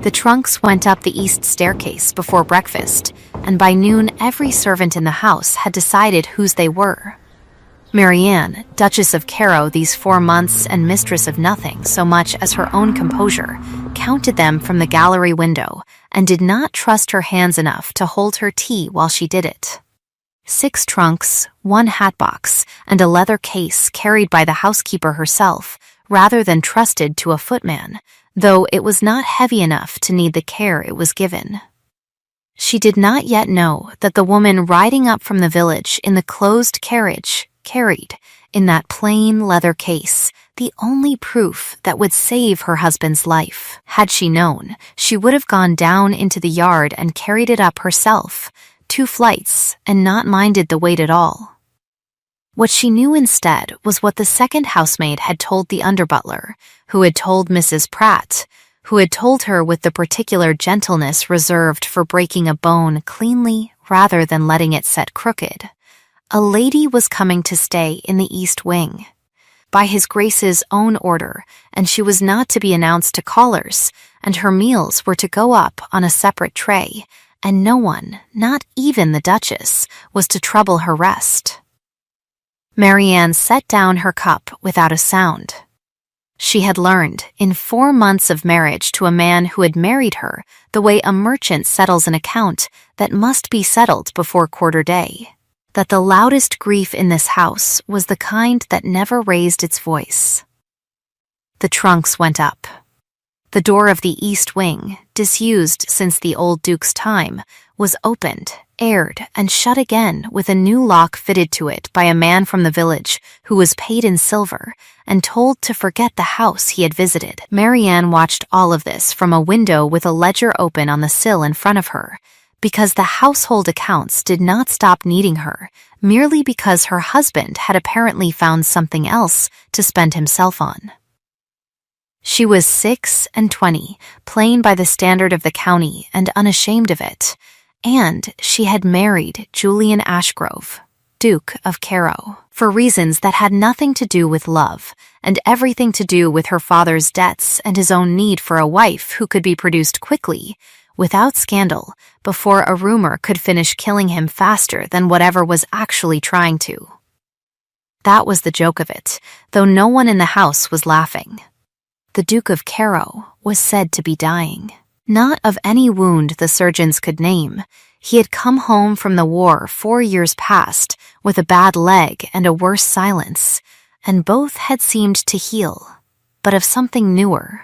The trunks went up the east staircase before breakfast, and by noon every servant in the house had decided whose they were. Marianne, Duchess of Cairo these 4 months and mistress of nothing so much as her own composure, counted them from the gallery window and did not trust her hands enough to hold her tea while she did it. 6 trunks, 1 hatbox, and a leather case carried by the housekeeper herself, rather than trusted to a footman, though it was not heavy enough to need the care it was given. She did not yet know that the woman riding up from the village in the closed carriage carried, in that plain leather case, the only proof that would save her husband's life. Had she known, she would have gone down into the yard and carried it up herself, 2 flights, and not minded the weight at all. What she knew instead was what the second housemaid had told the under-butler, who had told Mrs. Pratt, who had told her with the particular gentleness reserved for breaking a bone cleanly rather than letting it set crooked. A lady was coming to stay in the East Wing, by His Grace's own order, and she was not to be announced to callers, and her meals were to go up on a separate tray, and no one, not even the Duchess, was to trouble her rest. Marianne set down her cup without a sound. She had learned, in 4 months of marriage to a man who had married her, the way a merchant settles an account that must be settled before quarter day, that the loudest grief in this house was the kind that never raised its voice. The trunks went up. The door of the East Wing, disused since the old Duke's time, was opened, aired, and shut again with a new lock fitted to it by a man from the village who was paid in silver and told to forget the house he had visited. Marianne watched all of this from a window with a ledger open on the sill in front of her, because the household accounts did not stop needing her, merely because her husband had apparently found something else to spend himself on. She was 26, plain by the standard of the county and unashamed of it, and she had married Julian Ashgrove, Duke of Cairo, for reasons that had nothing to do with love and everything to do with her father's debts and his own need for a wife who could be produced quickly, without scandal, before a rumor could finish killing him faster than whatever was actually trying to. That was the joke of it, though no one in the house was laughing. The Duke of Cairo was said to be dying. Not of any wound the surgeons could name. He had come home from the war 4 years past with a bad leg and a worse silence, and both had seemed to heal, but of something newer.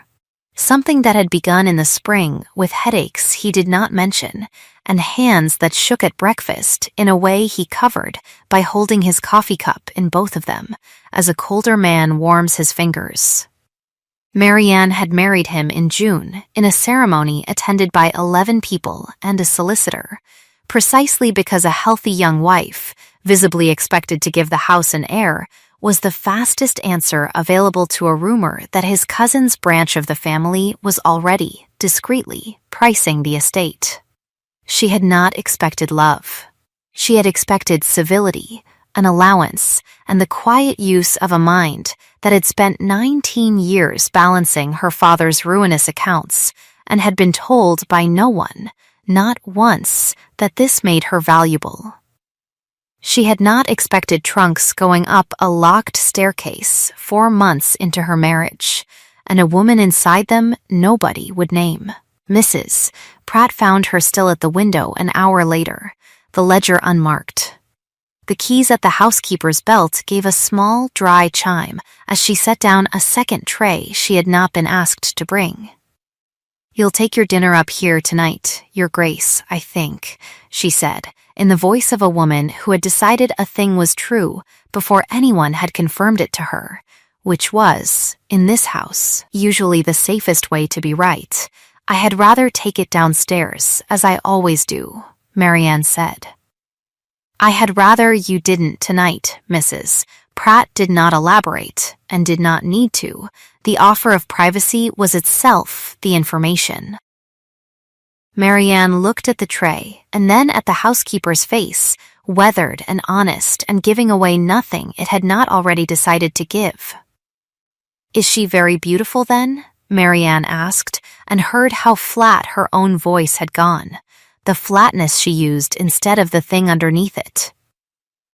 Something that had begun in the spring with headaches he did not mention, and hands that shook at breakfast in a way he covered by holding his coffee cup in both of them, as a colder man warms his fingers. Marianne had married him in June in a ceremony attended by 11 people and a solicitor, precisely because a healthy young wife, visibly expected to give the house an heir, was the fastest answer available to a rumor that his cousin's branch of the family was already, discreetly, pricing the estate. She had not expected love. She had expected civility, an allowance, and the quiet use of a mind that had spent 19 years balancing her father's ruinous accounts and had been told by no one, not once, that this made her valuable. She had not expected trunks going up a locked staircase 4 months into her marriage, and a woman inside them nobody would name. Mrs. Pratt found her still at the window an hour later, the ledger unmarked. The keys at the housekeeper's belt gave a small, dry chime as she set down a second tray she had not been asked to bring. "You'll take your dinner up here tonight, Your Grace, I think," she said, in the voice of a woman who had decided a thing was true before anyone had confirmed it to her, which was, in this house, usually the safest way to be right. "I had rather take it downstairs, as I always do," Marianne said. "I had rather you didn't tonight, Mrs." Pratt did not elaborate, and did not need to. The offer of privacy was itself the information. Marianne looked at the tray, and then at the housekeeper's face, weathered and honest and giving away nothing it had not already decided to give. "Is she very beautiful, then?" Marianne asked, and heard how flat her own voice had gone, the flatness she used instead of the thing underneath it.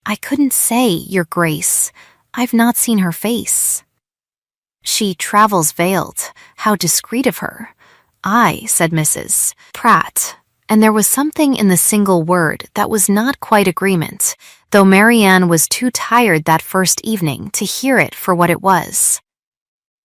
I couldn't say, Your Grace. I've not seen her face. She travels veiled. How discreet of her. I, said Mrs. Pratt, and there was something in the single word that was not quite agreement, though Marianne was too tired that first evening to hear it for what it was.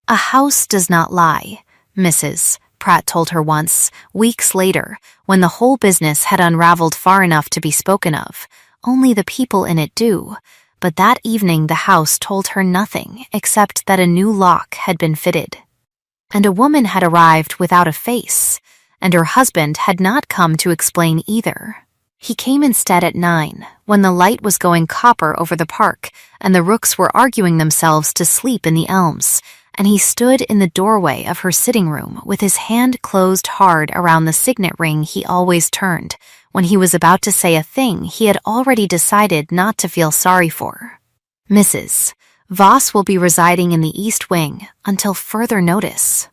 A house does not lie, Mrs. Pratt told her once, weeks later, when the whole business had unraveled far enough to be spoken of. Only the people in it do. But that evening the house told her nothing except that a new lock had been fitted. And a woman had arrived without a face, and her husband had not come to explain either. He came instead at 9, when the light was going copper over the park, and the rooks were arguing themselves to sleep in the elms, and he stood in the doorway of her sitting room with his hand closed hard around the signet ring he always turned, when he was about to say a thing he had already decided not to feel sorry for. Mrs. Voss will be residing in the East Wing until further notice,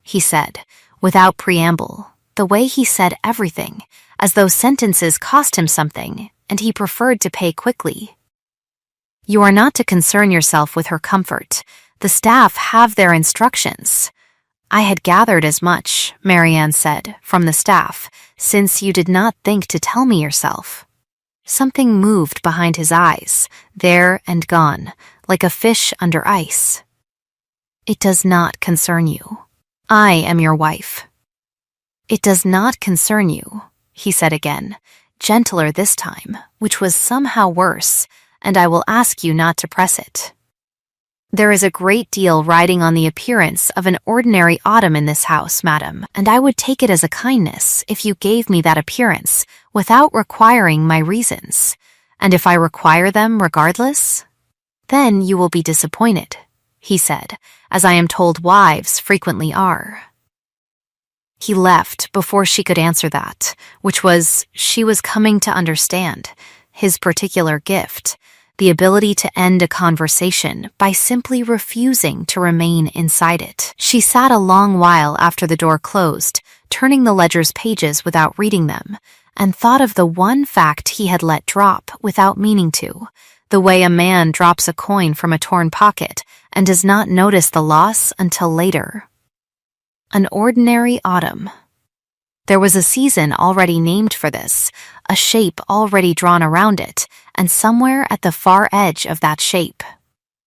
he said, without preamble, the way he said everything, as though sentences cost him something, and he preferred to pay quickly. You are not to concern yourself with her comfort. The staff have their instructions. I had gathered as much, Marianne said, from the staff, since you did not think to tell me yourself. Something moved behind his eyes, there and gone, like a fish under ice. It does not concern you. I am your wife. It does not concern you, he said again, gentler this time, which was somehow worse, and I will ask you not to press it. There is a great deal riding on the appearance of an ordinary autumn in this house, madam, and I would take it as a kindness if you gave me that appearance without requiring my reasons. And if I require them regardless, then you will be disappointed, he said, as I am told wives frequently are. He left before she could answer that, which was, she was coming to understand, his particular gift, the ability to end a conversation by simply refusing to remain inside it. She sat a long while after the door closed, turning the ledger's pages without reading them, and thought of the one fact he had let drop without meaning to, the way a man drops a coin from a torn pocket and does not notice the loss until later. An ordinary autumn. There was a season already named for this, a shape already drawn around it, and somewhere at the far edge of that shape.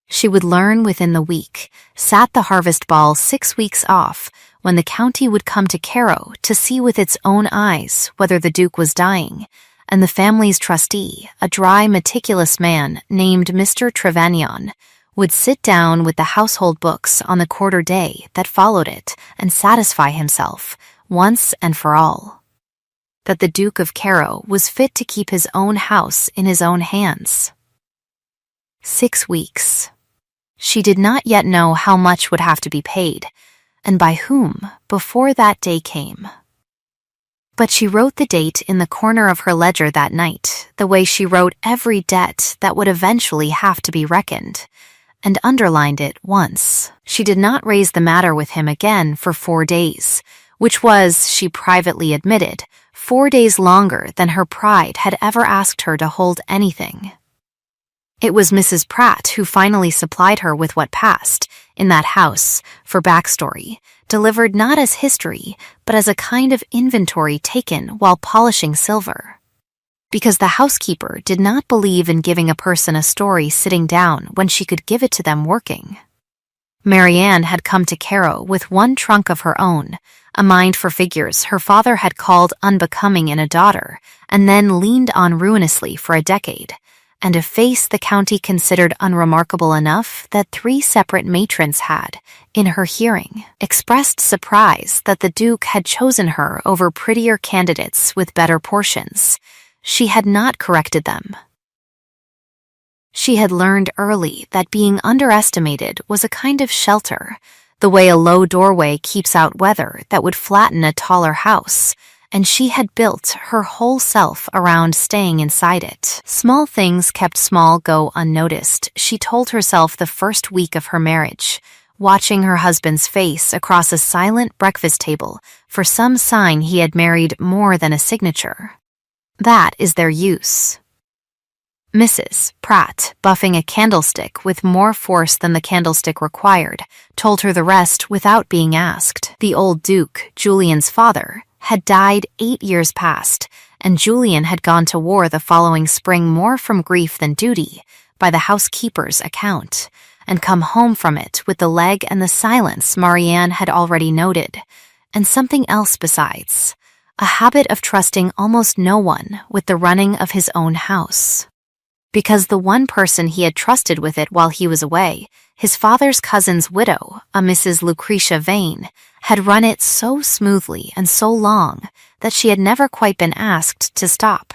She would learn within the week, sat the harvest ball 6 weeks off, when the county would come to Cairo to see with its own eyes whether the Duke was dying, and the family's trustee, a dry, meticulous man named Mr. Trevanion, would sit down with the household books on the quarter day that followed it and satisfy himself, once and for all, that the Duke of Cairo was fit to keep his own house in his own hands. 6 weeks. She did not yet know how much would have to be paid, and by whom, before that day came. But she wrote the date in the corner of her ledger that night, the way she wrote every debt that would eventually have to be reckoned, and underlined it once. She did not raise the matter with him again for 4 days, which was, she privately admitted, 4 days longer than her pride had ever asked her to hold anything. It was Mrs. Pratt who finally supplied her with what passed in that house for backstory, delivered not as history, but as a kind of inventory taken while polishing silver. Because the housekeeper did not believe in giving a person a story sitting down when she could give it to them working. Marianne had come to Cairo with one trunk of her own, a mind for figures her father had called unbecoming in a daughter, and then leaned on ruinously for a decade, and a face the county considered unremarkable enough that 3 separate matrons had, in her hearing, expressed surprise that the Duke had chosen her over prettier candidates with better portions. She had not corrected them. She had learned early that being underestimated was a kind of shelter, the way a low doorway keeps out weather that would flatten a taller house, and she had built her whole self around staying inside it. Small things kept small go unnoticed, she told herself the first week of her marriage, watching her husband's face across a silent breakfast table for some sign he had married more than a signature. That is their use. Mrs. Pratt, buffing a candlestick with more force than the candlestick required, told her the rest without being asked. The old Duke, Julian's father, had died 8 years past, and Julian had gone to war the following spring more from grief than duty, by the housekeeper's account, and come home from it with the leg and the silence Marianne had already noted, and something else besides, a habit of trusting almost no one with the running of his own house. Because the one person he had trusted with it while he was away, his father's cousin's widow, a Mrs. Lucretia Vane, had run it so smoothly and so long that she had never quite been asked to stop.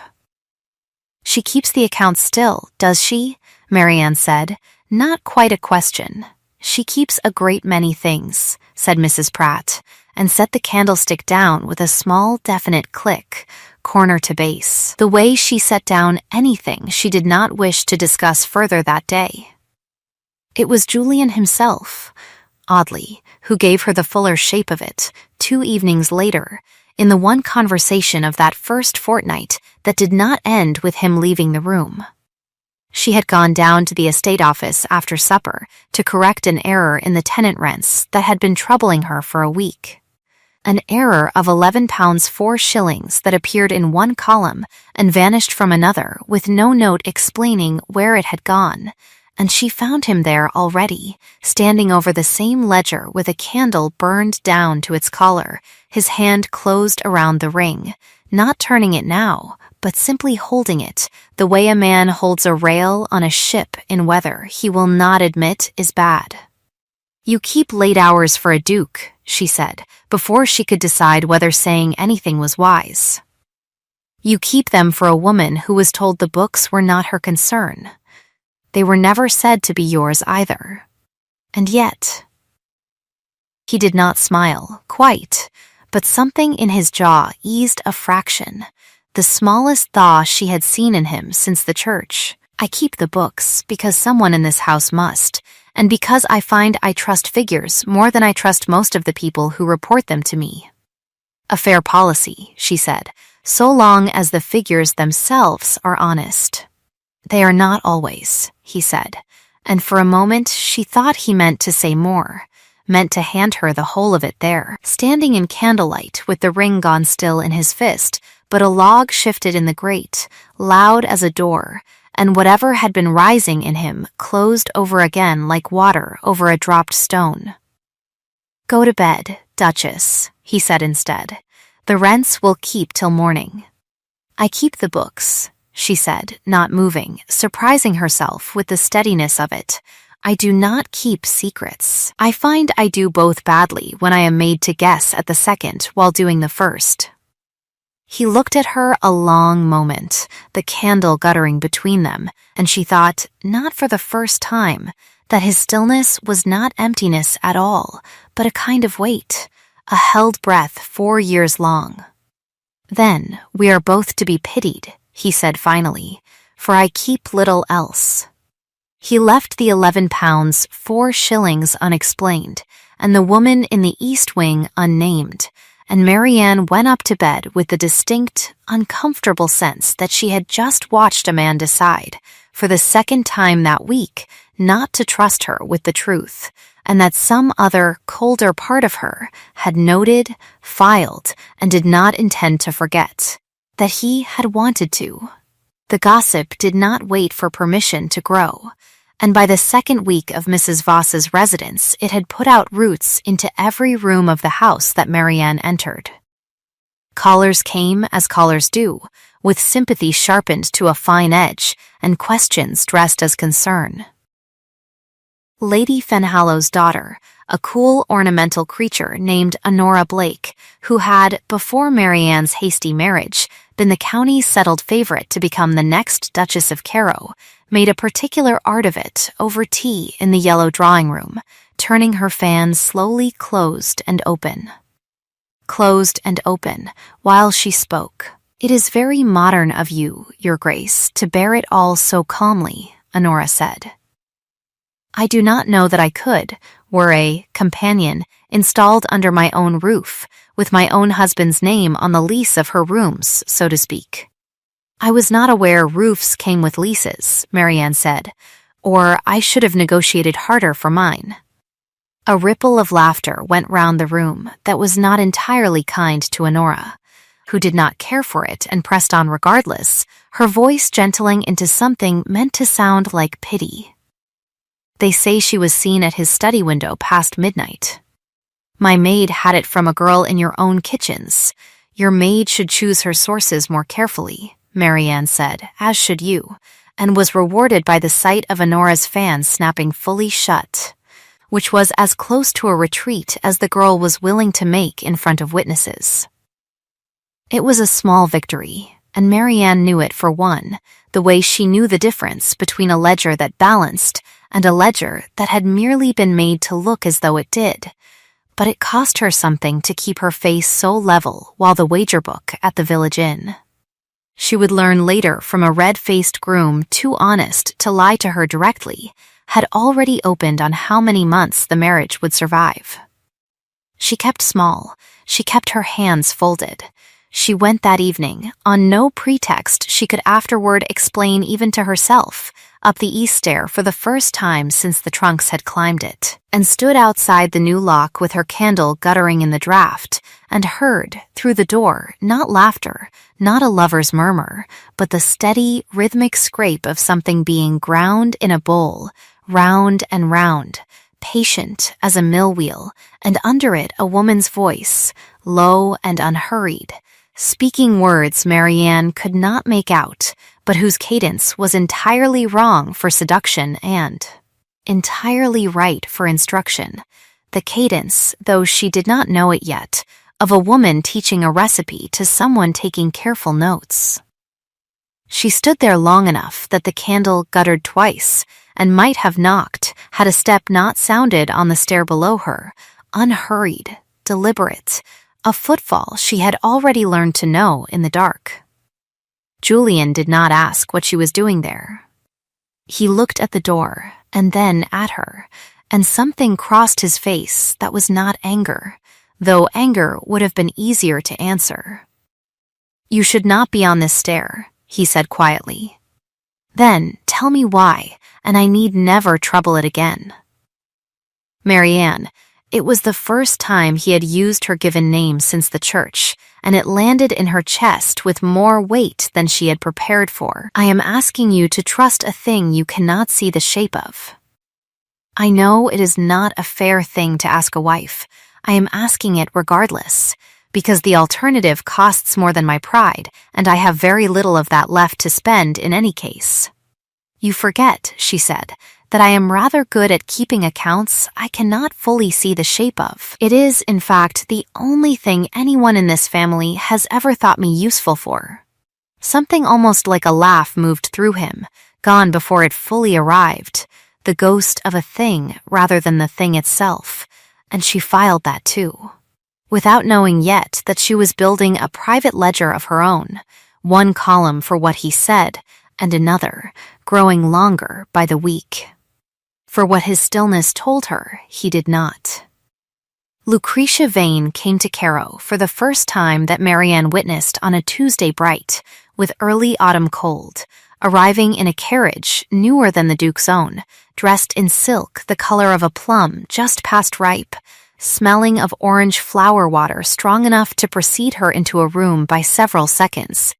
"She keeps the accounts still, does she?" Marianne said. "Not quite a question. She keeps a great many things," said Mrs. Pratt, and set the candlestick down with a small, definite click, corner to base, the way she set down anything she did not wish to discuss further that day. It was Julian himself, oddly, who gave her the fuller shape of it 2 evenings later, in the one conversation of that first fortnight that did not end with him leaving the room. She had gone down to the estate office after supper to correct an error in the tenant rents that had been troubling her for a week. An error of £11 4 shillings that appeared in one column and vanished from another with no note explaining where it had gone, and she found him there already, standing over the same ledger with a candle burned down to its collar, his hand closed around the ring, not turning it now, but simply holding it, the way a man holds a rail on a ship in weather he will not admit is bad. "You keep late hours for a duke," she said, before she could decide whether saying anything was wise. "You keep them for a woman who was told the books were not her concern. They were never said to be yours either. And yet—" He did not smile, quite, but something in his jaw eased a fraction, the smallest thaw she had seen in him since the church. "I keep the books because someone in this house must, and because I find I trust figures more than I trust most of the people who report them to me." "A fair policy," she said, "so long as the figures themselves are honest." "They are not always," he said, and for a moment she thought he meant to say more, meant to hand her the whole of it there, standing in candlelight with the ring gone still in his fist, but a log shifted in the grate, loud as a door, and whatever had been rising in him closed over again like water over a dropped stone. "Go to bed, Duchess," he said instead. "The rents will keep till morning." "I keep the books," she said, not moving, surprising herself with the steadiness of it. "I do not keep secrets. I find I do both badly when I am made to guess at the second while doing the first." He looked at her a long moment, the candle guttering between them, and she thought, not for the first time, that his stillness was not emptiness at all, but a kind of weight, a held breath 4 years long. "Then we are both to be pitied," he said finally, "for I keep little else." He left the £11 4 shillings unexplained, and the woman in the east wing unnamed, and Marianne went up to bed with the distinct, uncomfortable sense that she had just watched a man decide, for the second time that week, not to trust her with the truth, and that some other, colder part of her had noted, filed, and did not intend to forget, that he had wanted to. The gossip did not wait for permission to grow, and by the second week of Mrs. Voss's residence it had put out roots into every room of the house that Marianne entered. Callers came as callers do, with sympathy sharpened to a fine edge and questions dressed as concern. Lady Fenhallow's daughter, a cool ornamental creature named Honora Blake, who had, before Marianne's hasty marriage, been the county's settled favorite to become the next Duchess of Carow, made a particular art of it over tea in the yellow drawing-room, turning her fan slowly closed and open. Closed and open, while she spoke. "It is very modern of you, Your Grace, to bear it all so calmly," Honora said. "I do not know that I could, were a companion installed under my own roof, with my own husband's name on the lease of her rooms, so to speak. I was not aware roofs came with leases, Marianne said, or I should have negotiated harder for mine. A ripple of laughter went round the room that was not entirely kind to Honora, who did not care for it and pressed on regardless, her voice gentling into something meant to sound like pity. They say she was seen at his study window past midnight. My maid had it from a girl in your own kitchens. Your maid should choose her sources more carefully, Marianne said, as should you, and was rewarded by the sight of Honora's fan snapping fully shut, which was as close to a retreat as the girl was willing to make in front of witnesses. It was a small victory, and Marianne knew it for one, the way she knew the difference between a ledger that balanced and a ledger that had merely been made to look as though it did. But it cost her something to keep her face so level while the wager book at the village inn. She would learn later from a red-faced groom too honest to lie to her directly, had already opened on how many months the marriage would survive. She kept small. She kept her hands folded. She went that evening, on no pretext she could afterward explain even to herself, up the east stair for the first time since the Trunks had climbed it, and stood outside the new lock with her candle guttering in the draught, and heard, through the door, not laughter, not a lover's murmur, but the steady, rhythmic scrape of something being ground in a bowl, round and round, patient as a mill wheel, and under it a woman's voice, low and unhurried, speaking words Marianne could not make out, but whose cadence was entirely wrong for seduction and entirely right for instruction. The cadence, though she did not know it yet, of a woman teaching a recipe to someone taking careful notes. She stood there long enough that the candle guttered twice, and might have knocked had a step not sounded on the stair below her, unhurried, deliberate, a footfall she had already learned to know in the dark. Julian did not ask what she was doing there. He looked at the door, and then at her, and something crossed his face that was not anger, though anger would have been easier to answer. "You should not be on this stair," he said quietly. "Then tell me why, and I need never trouble it again." Marianne, it was the first time he had used her given name since the church, and it landed in her chest with more weight than she had prepared for. "I am asking you to trust a thing you cannot see the shape of. I know it is not a fair thing to ask a wife. I am asking it regardless, because the alternative costs more than my pride, and I have very little of that left to spend in any case. You forget," she said, "that I am rather good at keeping accounts I cannot fully see the shape of. It is, in fact, the only thing anyone in this family has ever thought me useful for." Something almost like a laugh moved through him, gone before it fully arrived, the ghost of a thing rather than the thing itself, and she filed that too, without knowing yet that she was building a private ledger of her own, one column for what he said, and another, growing longer by the week. For what his stillness told her, he did not. Lucretia Vane came to Cairo for the first time that Marianne witnessed on a Tuesday bright, with early autumn cold, arriving in a carriage newer than the Duke's own, dressed in silk the color of a plum just past ripe, smelling of orange flower water strong enough to precede her into a room by several seconds.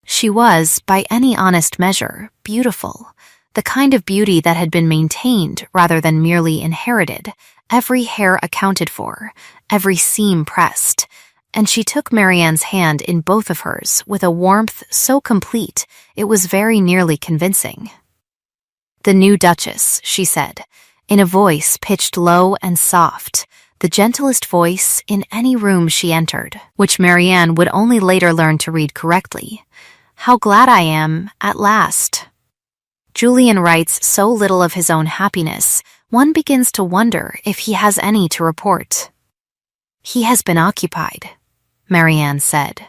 She was, by any honest measure, beautiful, the kind of beauty that had been maintained rather than merely inherited, every hair accounted for, every seam pressed, and she took Marianne's hand in both of hers with a warmth so complete it was very nearly convincing. "The new Duchess," she said, in a voice pitched low and soft, the gentlest voice in any room she entered, which Marianne would only later learn to read correctly. "How glad I am, at last." Julian writes so little of his own happiness, one begins to wonder if he has any to report. "He has been occupied," Marianne said.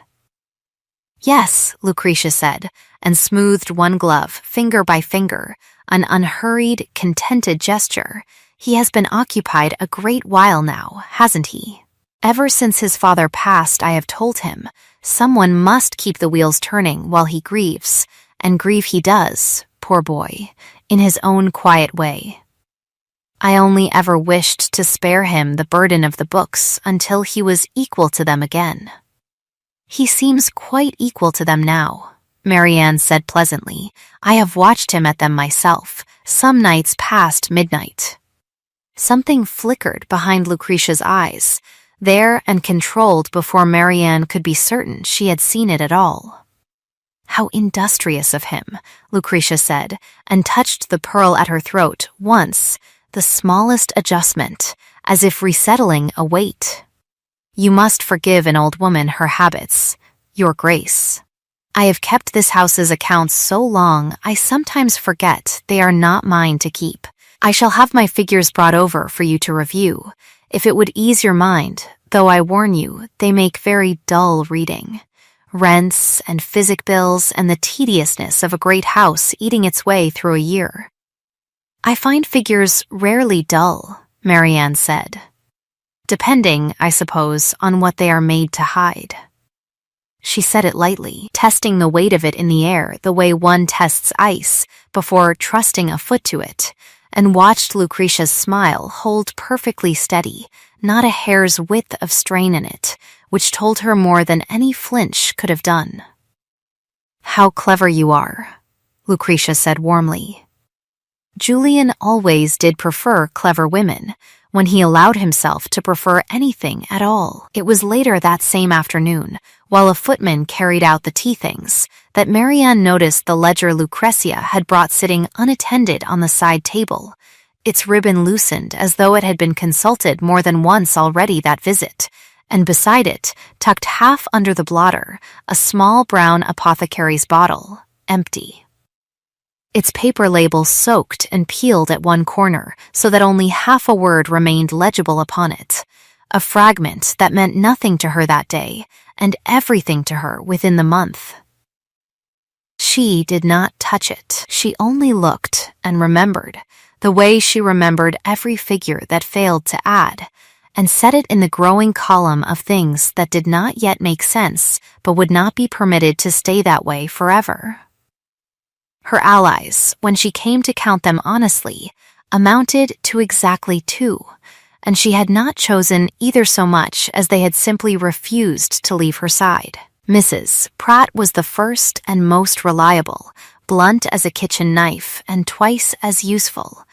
"Yes," Lucretia said, and smoothed one glove, finger by finger, an unhurried, contented gesture. He has been occupied a great while now, hasn't he? Ever since his father passed, I have told him, someone must keep the wheels turning while he grieves, and grieve he does, poor boy, in his own quiet way. I only ever wished to spare him the burden of the books until he was equal to them again. He seems quite equal to them now, Marianne said pleasantly. I have watched him at them myself, some nights past midnight. Something flickered behind Lucretia's eyes, there and controlled before Marianne could be certain she had seen it at all. How industrious of him, Lucretia said, and touched the pearl at her throat once, the smallest adjustment, as if resettling a weight. You must forgive an old woman her habits, your grace. I have kept this house's accounts so long I sometimes forget they are not mine to keep. I shall have my figures brought over for you to review, if it would ease your mind, though I warn you, they make very dull reading. Rents and physic bills and the tediousness of a great house eating its way through a year. I find figures rarely dull, Marianne said. Depending, I suppose, on what they are made to hide. She said it lightly, testing the weight of it in the air the way one tests ice before trusting a foot to it, and watched Lucretia's smile hold perfectly steady, not a hair's width of strain in it, which told her more than any flinch could have done. How clever you are, Lucretia said warmly. Julian always did prefer clever women, when he allowed himself to prefer anything at all. It was later that same afternoon, while a footman carried out the tea things, that Marianne noticed the ledger Lucretia had brought sitting unattended on the side table, its ribbon loosened as though it had been consulted more than once already that visit, and beside it, tucked half under the blotter, a small brown apothecary's bottle, empty. Its paper label soaked and peeled at one corner so that only half a word remained legible upon it, a fragment that meant nothing to her that day and everything to her within the month. She did not touch it. She only looked and remembered, the way she remembered every figure that failed to add, and set it in the growing column of things that did not yet make sense but would not be permitted to stay that way forever. Her allies, when she came to count them honestly, amounted to exactly 2, and she had not chosen either so much as they had simply refused to leave her side. Mrs. Pratt was the first and most reliable, blunt as a kitchen knife and twice as useful,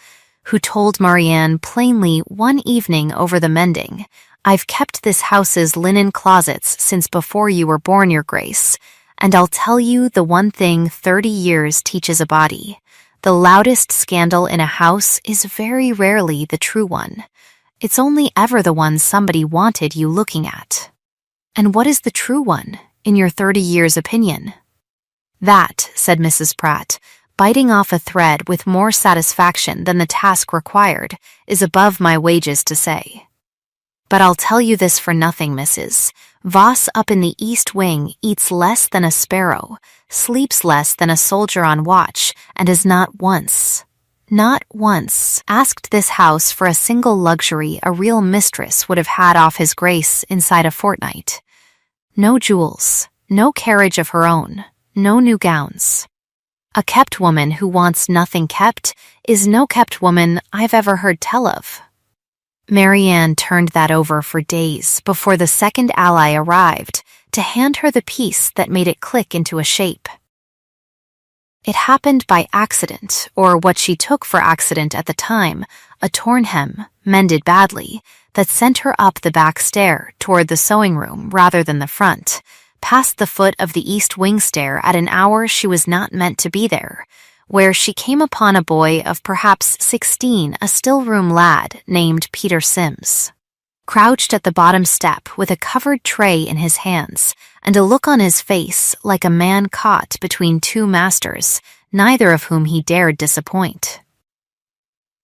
who told Marianne plainly one evening over the mending, I've kept this house's linen closets since before you were born, your grace, and I'll tell you the one thing 30 years teaches a body. The loudest scandal in a house is very rarely the true one. It's only ever the one somebody wanted you looking at. And what is the true one, in your 30 years' opinion? That, said Mrs. Pratt, biting off a thread with more satisfaction than the task required, is above my wages to say. But I'll tell you this for nothing, Mrs. Voss up in the East Wing eats less than a sparrow, sleeps less than a soldier on watch, and has not once asked this house for a single luxury a real mistress would have had off his grace inside a fortnight. No jewels, no carriage of her own, no new gowns. A kept woman who wants nothing kept is no kept woman I've ever heard tell of. Marianne turned that over for days before the second ally arrived to hand her the piece that made it click into a shape. It happened by accident, or what she took for accident at the time, a torn hem, mended badly, that sent her up the back stair toward the sewing room rather than the front, past the foot of the East Wing stair at an hour she was not meant to be there, where she came upon a boy of perhaps 16, a still-room lad named Peter Sims, crouched at the bottom step with a covered tray in his hands and a look on his face like a man caught between 2 masters, neither of whom he dared disappoint.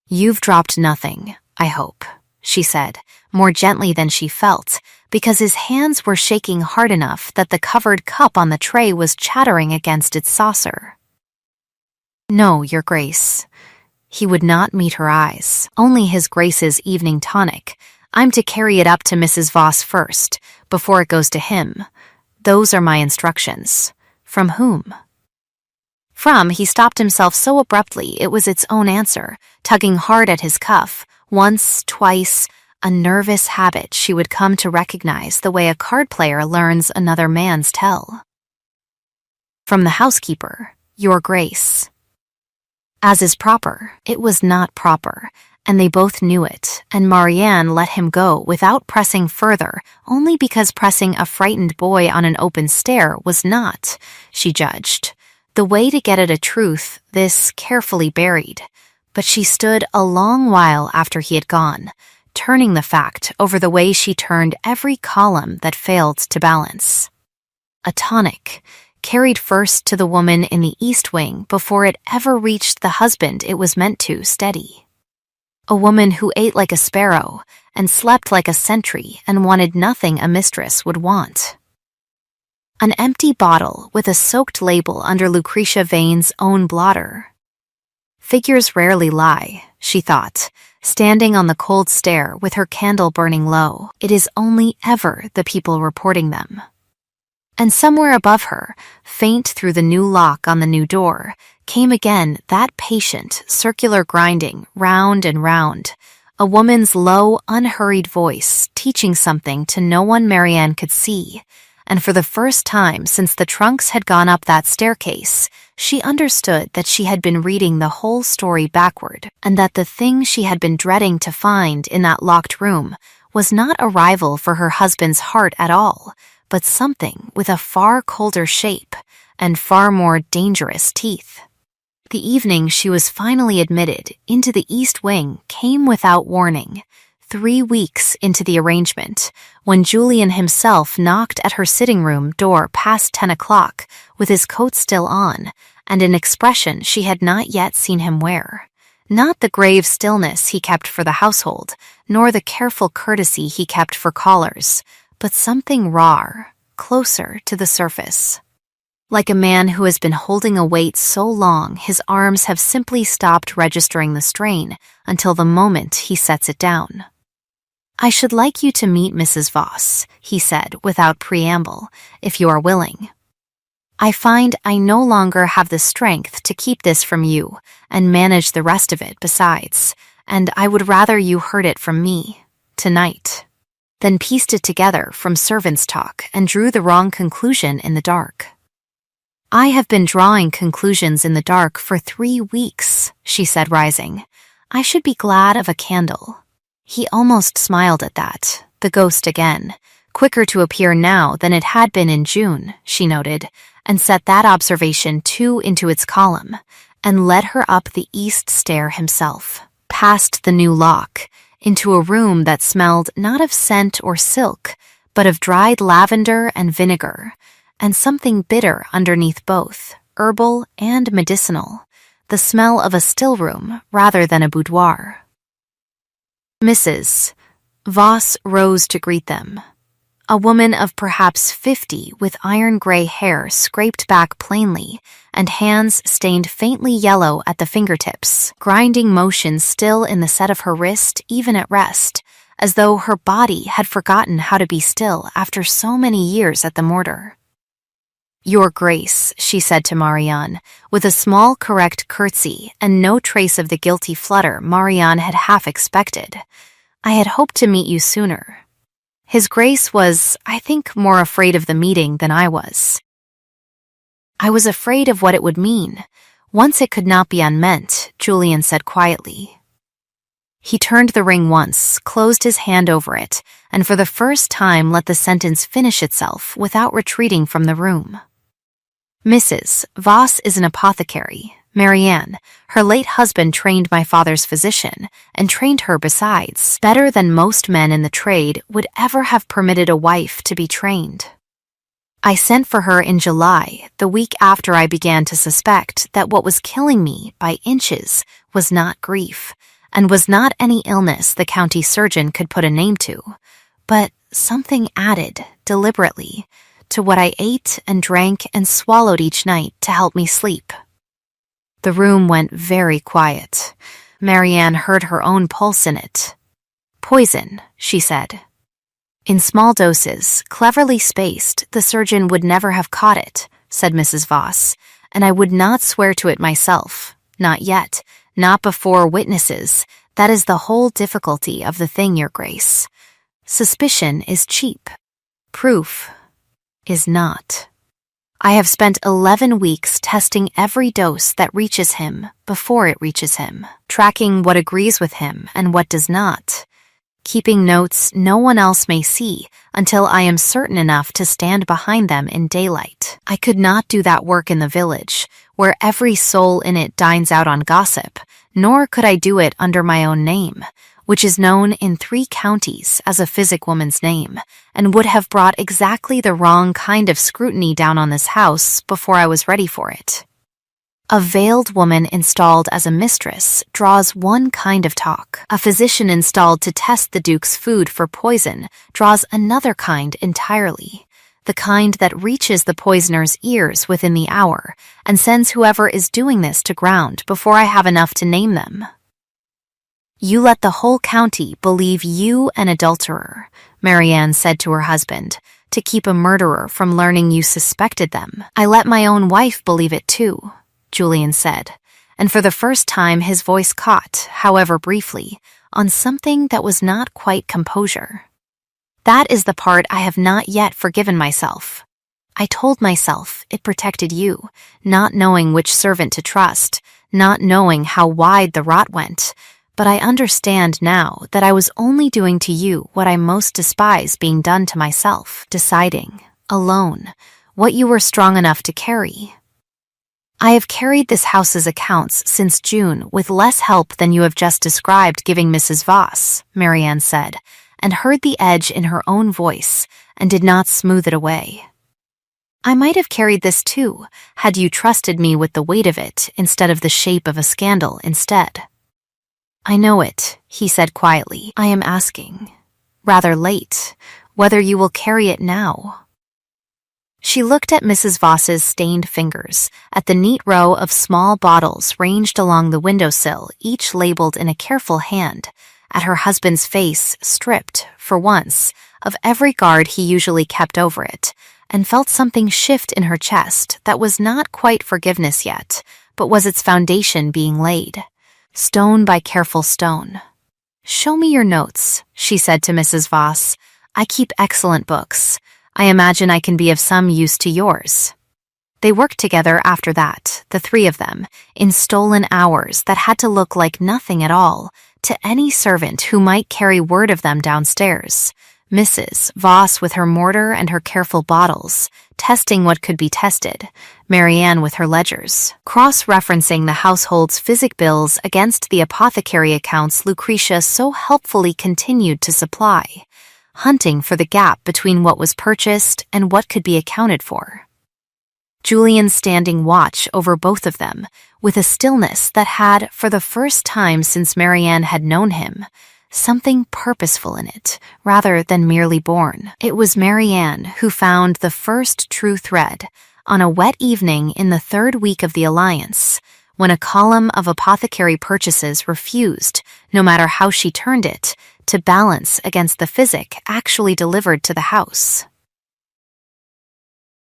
You've dropped nothing, I hope, she said, more gently than she felt, because his hands were shaking hard enough that the covered cup on the tray was chattering against its saucer. No, your grace. He would not meet her eyes, only his Grace's evening tonic. I'm to carry it up to Mrs. Voss first, before it goes to him. Those are my instructions. From whom? He stopped himself so abruptly it was its own answer, tugging hard at his cuff, once, twice, a nervous habit she would come to recognize the way a card player learns another man's tell. From the housekeeper, Your Grace. As is proper, it was not proper, and they both knew it, and Marianne let him go without pressing further, only because pressing a frightened boy on an open stair was not, she judged, the way to get at a truth this carefully buried. But she stood a long while after he had gone, turning the fact over the way she turned every column that failed to balance. A tonic, carried first to the woman in the east wing before it ever reached the husband it was meant to steady. A woman who ate like a sparrow and slept like a sentry and wanted nothing a mistress would want. An empty bottle with a soaked label under Lucretia Vane's own blotter. Figures rarely lie, she thought, standing on the cold stair with her candle burning low. It is only ever the people reporting them. And somewhere above her, faint through the new lock on the new door, came again that patient, circular grinding, round and round, a woman's low, unhurried voice teaching something to no one Marianne could see, and for the first time since the trunks had gone up that staircase, she understood that she had been reading the whole story backward, and that the thing she had been dreading to find in that locked room was not a rival for her husband's heart at all, but something with a far colder shape and far more dangerous teeth. The evening she was finally admitted into the East Wing came without warning, 3 weeks into the arrangement, when Julian himself knocked at her sitting room door past 10 o'clock with his coat still on and an expression she had not yet seen him wear. Not the grave stillness he kept for the household, nor the careful courtesy he kept for callers, but something raw, closer to the surface. Like a man who has been holding a weight so long his arms have simply stopped registering the strain until the moment he sets it down. I should like you to meet Mrs. Voss, he said without preamble, if you are willing. I find I no longer have the strength to keep this from you and manage the rest of it besides, and I would rather you heard it from me, tonight. Then pieced it together from servants' talk and drew the wrong conclusion in the dark. I have been drawing conclusions in the dark for 3 weeks, she said, rising. I should be glad of a candle. He almost smiled at that, the ghost again, quicker to appear now than it had been in June, she noted, and set that observation too into its column, and led her up the east stair himself, past the new lock, into a room that smelled not of scent or silk, but of dried lavender and vinegar, and something bitter underneath both, herbal and medicinal, the smell of a still room rather than a boudoir. Mrs. Voss rose to greet them. A woman of perhaps 50 with iron-gray hair scraped back plainly and hands stained faintly yellow at the fingertips, grinding motion still in the set of her wrist even at rest, as though her body had forgotten how to be still after so many years at the mortar. Your Grace, she said to Marianne, with a small correct curtsy and no trace of the guilty flutter Marianne had half expected. I had hoped to meet you sooner. His Grace was, I think, more afraid of the meeting than I was. I was afraid of what it would mean. Once it could not be unmeant, Julian said quietly. He turned the ring once, closed his hand over it, and for the first time let the sentence finish itself without retreating from the room. Mrs. Voss is an apothecary, Marianne. Her late husband trained my father's physician, and trained her besides, better than most men in the trade would ever have permitted a wife to be trained. I sent for her in July, the week after I began to suspect that what was killing me by inches was not grief, and was not any illness the county surgeon could put a name to, but something added, deliberately, to what I ate and drank and swallowed each night to help me sleep. The room went very quiet. Marianne heard her own pulse in it. "Poison," she said. "In small doses, cleverly spaced, the surgeon would never have caught it," said Mrs. Voss, "and I would not swear to it myself. Not yet. Not before witnesses. That is the whole difficulty of the thing, Your Grace. Suspicion is cheap. Proof is not. I have spent 11 weeks testing every dose that reaches him before it reaches him, tracking what agrees with him and what does not, keeping notes no one else may see until I am certain enough to stand behind them in daylight. I could not do that work in the village, where every soul in it dines out on gossip, nor could I do it under my own name, which is known in 3 counties as a physic woman's name, and would have brought exactly the wrong kind of scrutiny down on this house before I was ready for it. A veiled woman installed as a mistress draws one kind of talk. A physician installed to test the Duke's food for poison draws another kind entirely, the kind that reaches the poisoner's ears within the hour and sends whoever is doing this to ground before I have enough to name them. You let the whole county believe you an adulterer, Marianne said to her husband, to keep a murderer from learning you suspected them. I let my own wife believe it too, Julian said, and for the first time his voice caught, however briefly, on something that was not quite composure. That is the part I have not yet forgiven myself. I told myself it protected you, not knowing which servant to trust, not knowing how wide the rot went, but I understand now that I was only doing to you what I most despise being done to myself, deciding, alone, what you were strong enough to carry. I have carried this house's accounts since June with less help than you have just described giving Mrs. Voss, Marianne said, and heard the edge in her own voice, and did not smooth it away. I might have carried this too, had you trusted me with the weight of it instead of the shape of a scandal instead. I know it, he said quietly. I am asking, rather late, whether you will carry it now. She looked at Mrs. Voss's stained fingers, at the neat row of small bottles ranged along the windowsill, each labeled in a careful hand, at her husband's face stripped, for once, of every guard he usually kept over it, and felt something shift in her chest that was not quite forgiveness yet, but was its foundation being laid, stone by careful stone. "Show me your notes," she said to Mrs. Voss. "I keep excellent books. I imagine I can be of some use to yours." They worked together after that, the 3 of them, in stolen hours that had to look like nothing at all to any servant who might carry word of them downstairs. Mrs. Voss with her mortar and her careful bottles, testing what could be tested, Marianne with her ledgers, cross-referencing the household's physic bills against the apothecary accounts Lucretia so helpfully continued to supply, hunting for the gap between what was purchased and what could be accounted for. Julian standing watch over both of them, with a stillness that had, for the first time since Marianne had known him, something purposeful in it, rather than merely born. It was Marianne who found the first true thread, on a wet evening in the 3rd week of the alliance, when a column of apothecary purchases refused, no matter how she turned it, to balance against the physic actually delivered to the house.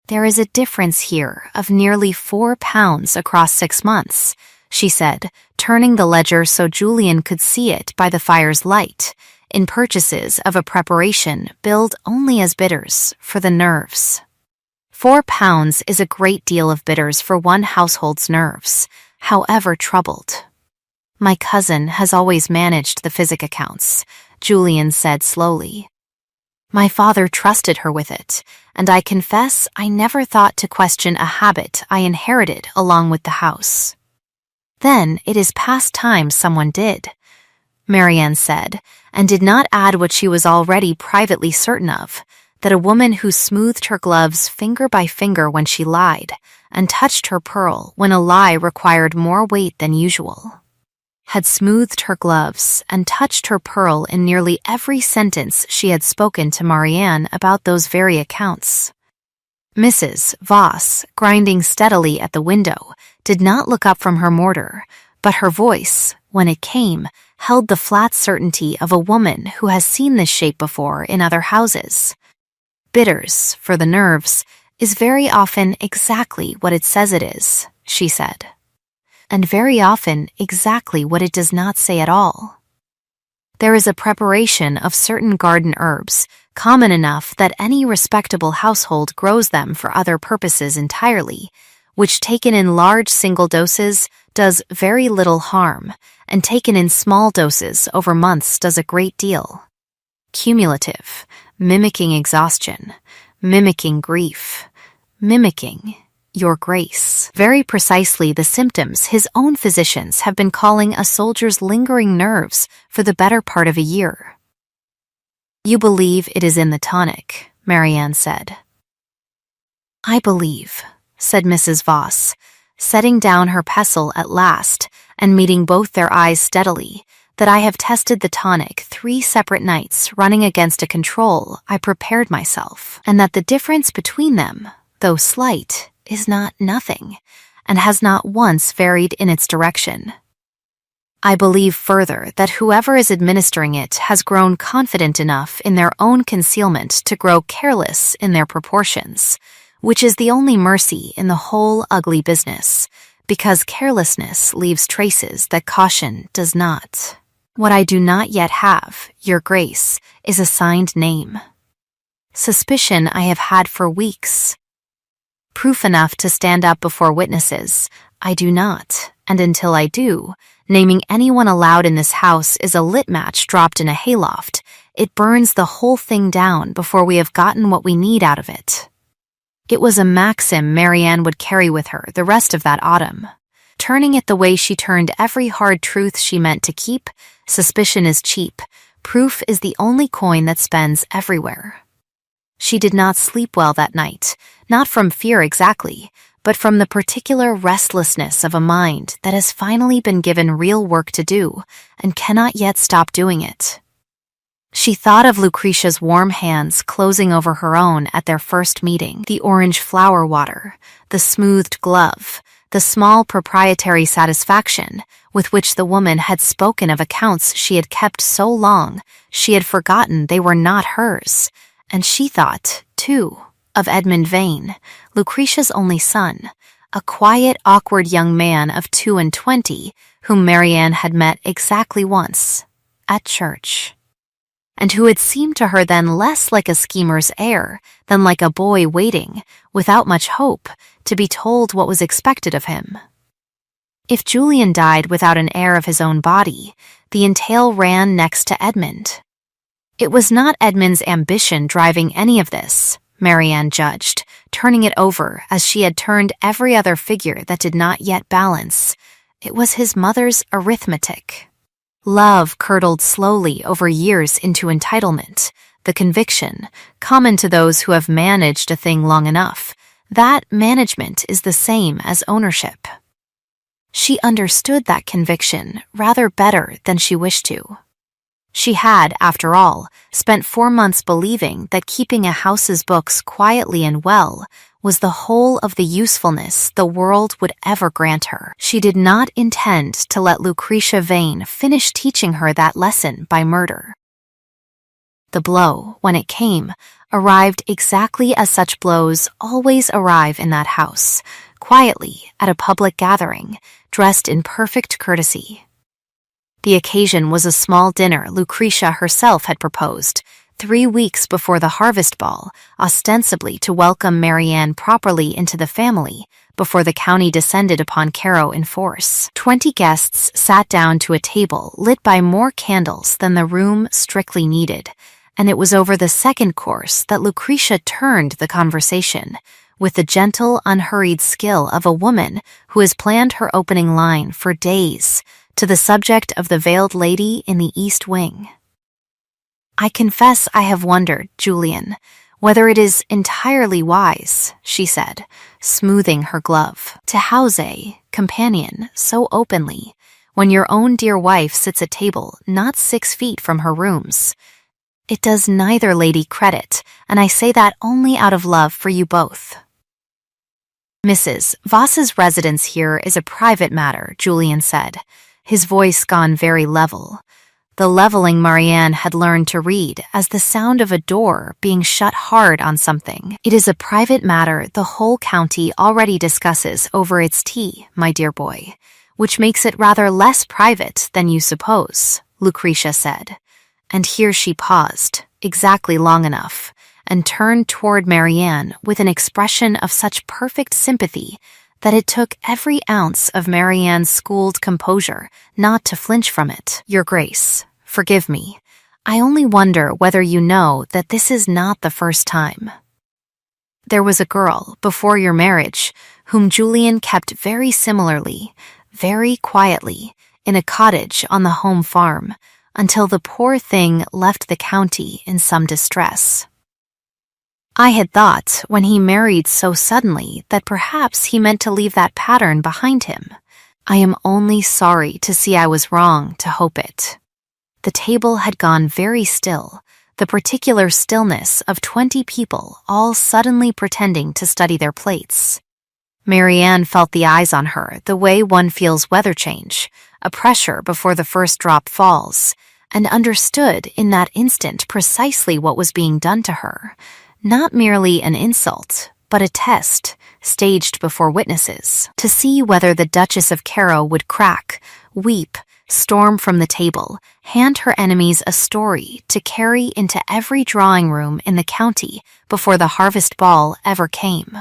"There is a difference here of nearly £4 across 6 months, she said, turning the ledger so Julian could see it by the fire's light, in purchases of a preparation billed only as bitters for the nerves. £4 is a great deal of bitters for one household's nerves, however troubled. My cousin has always managed the physic accounts, Julian said slowly. My father trusted her with it, and I confess I never thought to question a habit I inherited along with the house. Then it is past time someone did, Marianne said, and did not add what she was already privately certain of, that a woman who smoothed her gloves finger by finger when she lied, and touched her pearl when a lie required more weight than usual, had smoothed her gloves and touched her pearl in nearly every sentence she had spoken to Marianne about those very accounts. Mrs. Voss, grinding steadily at the window, did not look up from her mortar, but her voice, when it came, held the flat certainty of a woman who has seen this shape before in other houses. Bitters, for the nerves, is very often exactly what it says it is, she said. And very often exactly what it does not say at all. There is a preparation of certain garden herbs, common enough that any respectable household grows them for other purposes entirely, which taken in large single doses does very little harm, and taken in small doses over months does a great deal. Cumulative, mimicking exhaustion, mimicking grief, mimicking your grace. Very precisely the symptoms his own physicians have been calling a soldier's lingering nerves for the better part of a year. You believe it is in the tonic, Marianne said. I believe, said Mrs. Voss, setting down her pestle at last and meeting both their eyes steadily, that I have tested the tonic 3 separate nights running against a control I prepared myself, and that the difference between them, though slight, is not nothing, and has not once varied in its direction. I believe further that whoever is administering it has grown confident enough in their own concealment to grow careless in their proportions, which is the only mercy in the whole ugly business, because carelessness leaves traces that caution does not. What I do not yet have, Your Grace, is a signed name. Suspicion I have had for weeks. Proof enough to stand up before witnesses, I do not, and until I do, naming anyone allowed in this house is a lit match dropped in a hayloft. It burns the whole thing down before we have gotten what we need out of it. It was a maxim Marianne would carry with her the rest of that autumn. Turning it the way she turned every hard truth she meant to keep, suspicion is cheap, proof is the only coin that spends everywhere. She did not sleep well that night, not from fear exactly, but from the particular restlessness of a mind that has finally been given real work to do and cannot yet stop doing it. She thought of Lucretia's warm hands closing over her own at their first meeting, the orange flower water, the smoothed glove, the small proprietary satisfaction with which the woman had spoken of accounts she had kept so long she had forgotten they were not hers, and she thought, too, of Edmund Vane, Lucretia's only son, a quiet, awkward young man of 22, whom Marianne had met exactly once, at church, and who had seemed to her then less like a schemer's heir than like a boy waiting, without much hope, to be told what was expected of him. If Julian died without an heir of his own body, the entail ran next to Edmund. It was not Edmund's ambition driving any of this, Marianne judged, turning it over as she had turned every other figure that did not yet balance. It was his mother's arithmetic. Love curdled slowly over years into entitlement, the conviction, common to those who have managed a thing long enough, that management is the same as ownership. She understood that conviction rather better than she wished to. She had, after all, spent 4 months believing that keeping a house's books quietly and well was the whole of the usefulness the world would ever grant her. She did not intend to let Lucretia Vane finish teaching her that lesson by murder. The blow, when it came, arrived exactly as such blows always arrive in that house, quietly at a public gathering, dressed in perfect courtesy. The occasion was a small dinner Lucretia herself had proposed, 3 weeks before the harvest ball, ostensibly to welcome Marianne properly into the family, before the county descended upon Cairo in force. 20 guests sat down to a table lit by more candles than the room strictly needed, and it was over the second course that Lucretia turned the conversation, with the gentle, unhurried skill of a woman who has planned her opening line for days, to the subject of the veiled lady in the East Wing. I confess I have wondered, Julian, whether it is entirely wise, she said, smoothing her glove, to house a companion so openly, when your own dear wife sits at table not 6 feet from her rooms. It does neither lady credit, and I say that only out of love for you both. Mrs. Voss's residence here is a private matter, Julian said, his voice gone very level. The leveling Marianne had learned to read as the sound of a door being shut hard on something. It is a private matter the whole county already discusses over its tea, my dear boy, which makes it rather less private than you suppose, Lucretia said. And here she paused, exactly long enough, and turned toward Marianne with an expression of such perfect sympathy that it took every ounce of Marianne's schooled composure not to flinch from it. Your Grace, forgive me. I only wonder whether you know that this is not the first time. There was a girl, before your marriage, whom Julian kept very similarly, very quietly, in a cottage on the home farm, until the poor thing left the county in some distress. I had thought, when he married so suddenly, that perhaps he meant to leave that pattern behind him. I am only sorry to see I was wrong to hope it. The table had gone very still, the particular stillness of 20 people all suddenly pretending to study their plates. Marianne felt the eyes on her the way one feels weather change, a pressure before the first drop falls, and understood in that instant precisely what was being done to her. Not merely an insult, but a test, staged before witnesses, to see whether the Duchess of Cairo would crack, weep, storm from the table, hand her enemies a story to carry into every drawing room in the county before the harvest ball ever came.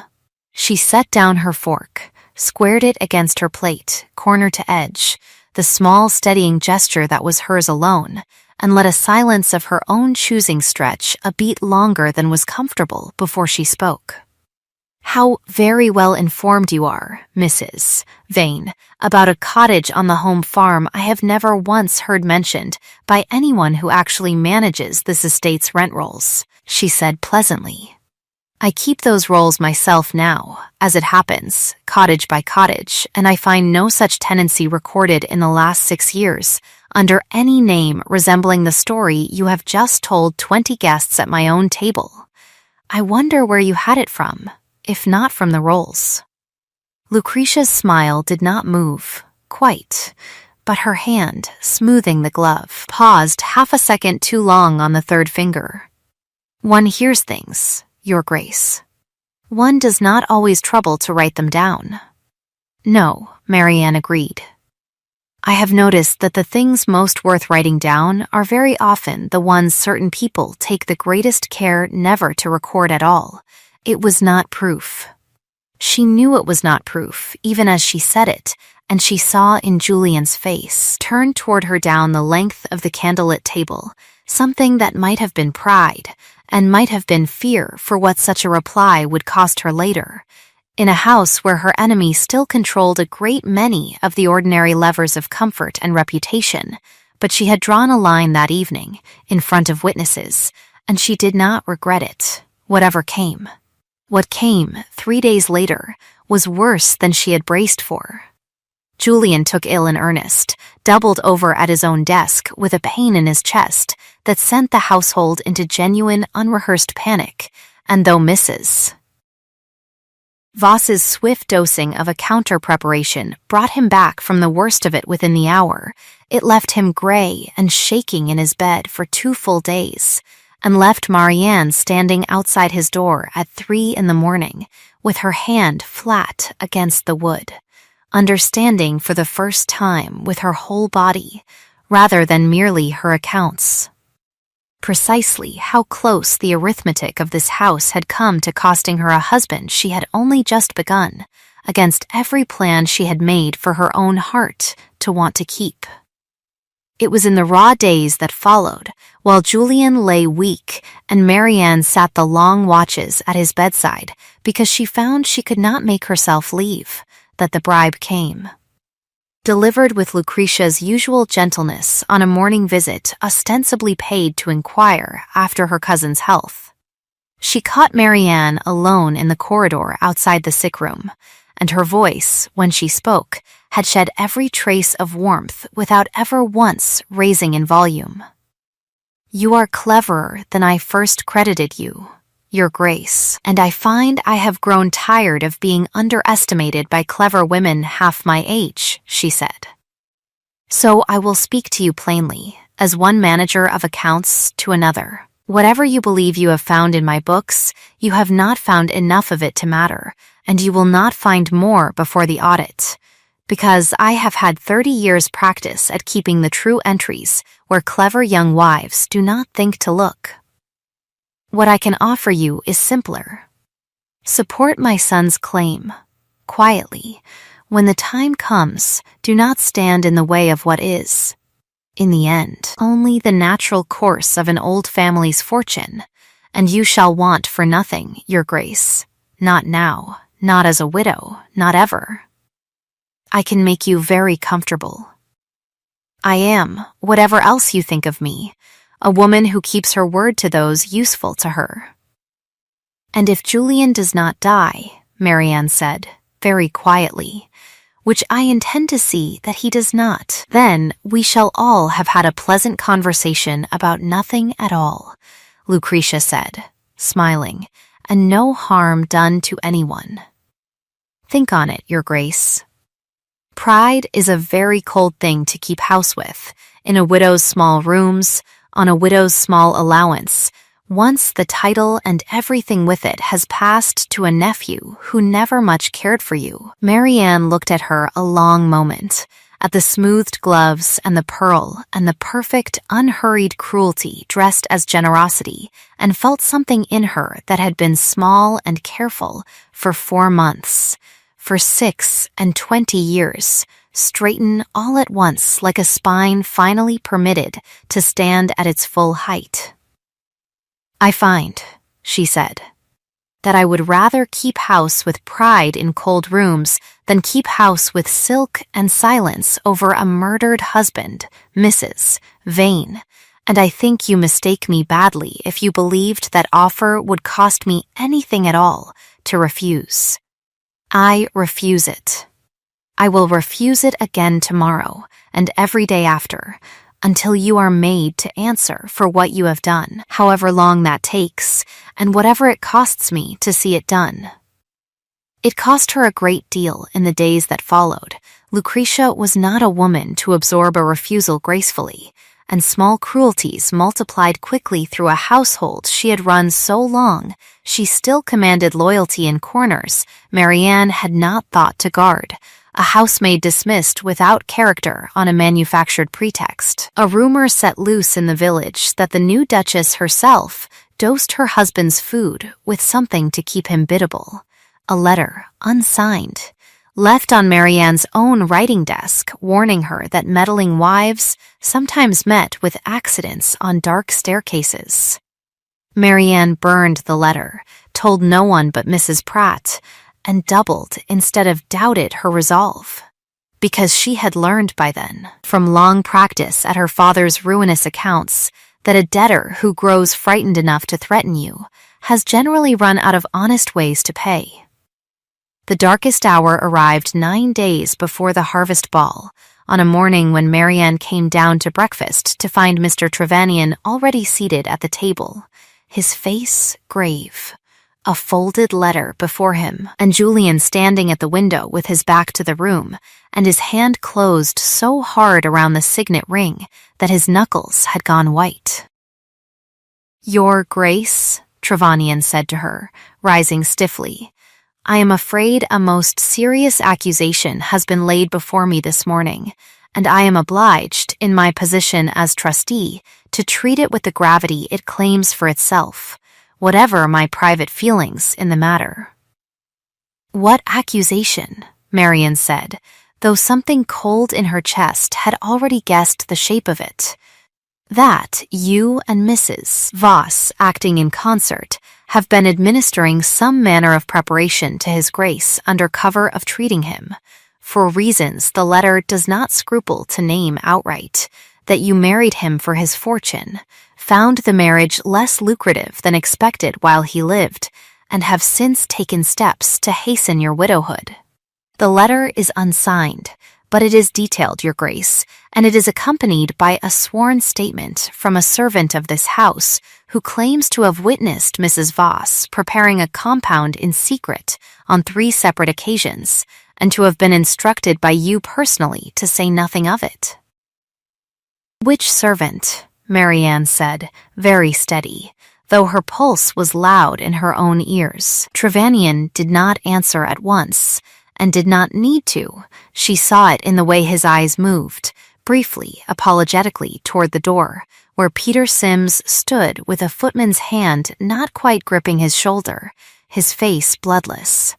She set down her fork, squared it against her plate, corner to edge, the small steadying gesture that was hers alone, and let a silence of her own choosing stretch a beat longer than was comfortable before she spoke. How very well informed you are, Mrs. Vane, about a cottage on the home farm I have never once heard mentioned by anyone who actually manages this estate's rent rolls, she said pleasantly. I keep those rolls myself now, as it happens, cottage by cottage, and I find no such tenancy recorded in the last 6 years, under any name resembling the story you have just told 20 guests at my own table. I wonder where you had it from, if not from the rolls. Lucretia's smile did not move, quite, but her hand, smoothing the glove, paused half a second too long on the third finger. One hears things, Your Grace. One does not always trouble to write them down. No, Marianne agreed. I have noticed that the things most worth writing down are very often the ones certain people take the greatest care never to record at all. It was not proof. She knew it was not proof, even as she said it, and she saw in Julian's face, turned toward her down the length of the candlelit table, something that might have been pride, and might have been fear for what such a reply would cost her later, in a house where her enemy still controlled a great many of the ordinary levers of comfort and reputation, but she had drawn a line that evening, in front of witnesses, and she did not regret it, whatever came. What came, 3 days later, was worse than she had braced for. Julian took ill in earnest, doubled over at his own desk with a pain in his chest that sent the household into genuine, unrehearsed panic, and though Mrs. Voss's swift dosing of a counter-preparation brought him back from the worst of it within the hour, it left him gray and shaking in his bed for 2 full days, and left Marianne standing outside his door at 3 in the morning, with her hand flat against the wood, understanding for the first time with her whole body, rather than merely her accounts. Precisely how close the arithmetic of this house had come to costing her a husband she had only just begun, against every plan she had made for her own heart to want to keep. It was in the raw days that followed, while Julian lay weak and Marianne sat the long watches at his bedside because she found she could not make herself leave, that the bribe came. Delivered with Lucretia's usual gentleness on a morning visit ostensibly paid to inquire after her cousin's health. She caught Marianne alone in the corridor outside the sick room, and her voice, when she spoke, had shed every trace of warmth without ever once raising in volume. You are cleverer than I first credited you. Your Grace, and I find I have grown tired of being underestimated by clever women half my age, she said. So I will speak to you plainly, as one manager of accounts to another. Whatever you believe you have found in my books, you have not found enough of it to matter, and you will not find more before the audit. Because I have had 30 years' practice at keeping the true entries where clever young wives do not think to look. What I can offer you is simpler. Support my son's claim, quietly. When the time comes, do not stand in the way of what is, in the end, only the natural course of an old family's fortune, and you shall want for nothing, Your Grace. Not now, not as a widow, not ever. I can make you very comfortable. I am, whatever else you think of me, a woman who keeps her word to those useful to her. And if Julian does not die, Marianne said, very quietly, which I intend to see that he does not, then we shall all have had a pleasant conversation about nothing at all, Lucretia said, smiling, and no harm done to anyone. Think on it, Your Grace. Pride is a very cold thing to keep house with, in a widow's small rooms, on a widow's small allowance, once the title and everything with it has passed to a nephew who never much cared for you. Marianne looked at her a long moment, at the smoothed gloves and the pearl and the perfect, unhurried cruelty dressed as generosity, and felt something in her that had been small and careful for 4 months, for 26 years, straighten all at once like a spine finally permitted to stand at its full height. I find, she said, that I would rather keep house with pride in cold rooms than keep house with silk and silence over a murdered husband, Mrs. Vane, and I think you mistake me badly if you believed that offer would cost me anything at all to refuse. I refuse it. I will refuse it again tomorrow and every day after, until you are made to answer for what you have done, however long that takes, and whatever it costs me to see it done. It cost her a great deal in the days that followed. Lucretia was not a woman to absorb a refusal gracefully, and small cruelties multiplied quickly through a household she had run so long she still commanded loyalty in corners Marianne had not thought to guard, a housemaid dismissed without character on a manufactured pretext, a rumor set loose in the village that the new Duchess herself dosed her husband's food with something to keep him biddable, a letter, unsigned, left on Marianne's own writing desk warning her that meddling wives sometimes met with accidents on dark staircases. Marianne burned the letter, told no one but Mrs. Pratt, and doubled instead of doubted her resolve. Because she had learned by then, from long practice at her father's ruinous accounts, that a debtor who grows frightened enough to threaten you has generally run out of honest ways to pay. The darkest hour arrived 9 days before the harvest ball, on a morning when Marianne came down to breakfast to find Mr. Trevanion already seated at the table, his face grave, a folded letter before him, and Julian standing at the window with his back to the room, and his hand closed so hard around the signet ring that his knuckles had gone white. "Your Grace," Trevanion said to her, rising stiffly, "I am afraid a most serious accusation has been laid before me this morning, and I am obliged, in my position as trustee, to treat it with the gravity it claims for itself, whatever my private feelings in the matter." "What accusation?" Marianne said, though something cold in her chest had already guessed the shape of it. "That you and Mrs. Voss, acting in concert, have been administering some manner of preparation to his Grace under cover of treating him, for reasons the letter does not scruple to name outright, that you married him for his fortune, found the marriage less lucrative than expected while he lived, and have since taken steps to hasten your widowhood. The letter is unsigned, but it is detailed, Your Grace, and it is accompanied by a sworn statement from a servant of this house who claims to have witnessed Mrs. Voss preparing a compound in secret on 3 separate occasions, and to have been instructed by you personally to say nothing of it." "Which servant?" Marianne said, very steady, though her pulse was loud in her own ears. Trevanion did not answer at once, and did not need to. She saw it in the way his eyes moved, briefly, apologetically, toward the door, where Peter Sims stood with a footman's hand not quite gripping his shoulder, his face bloodless.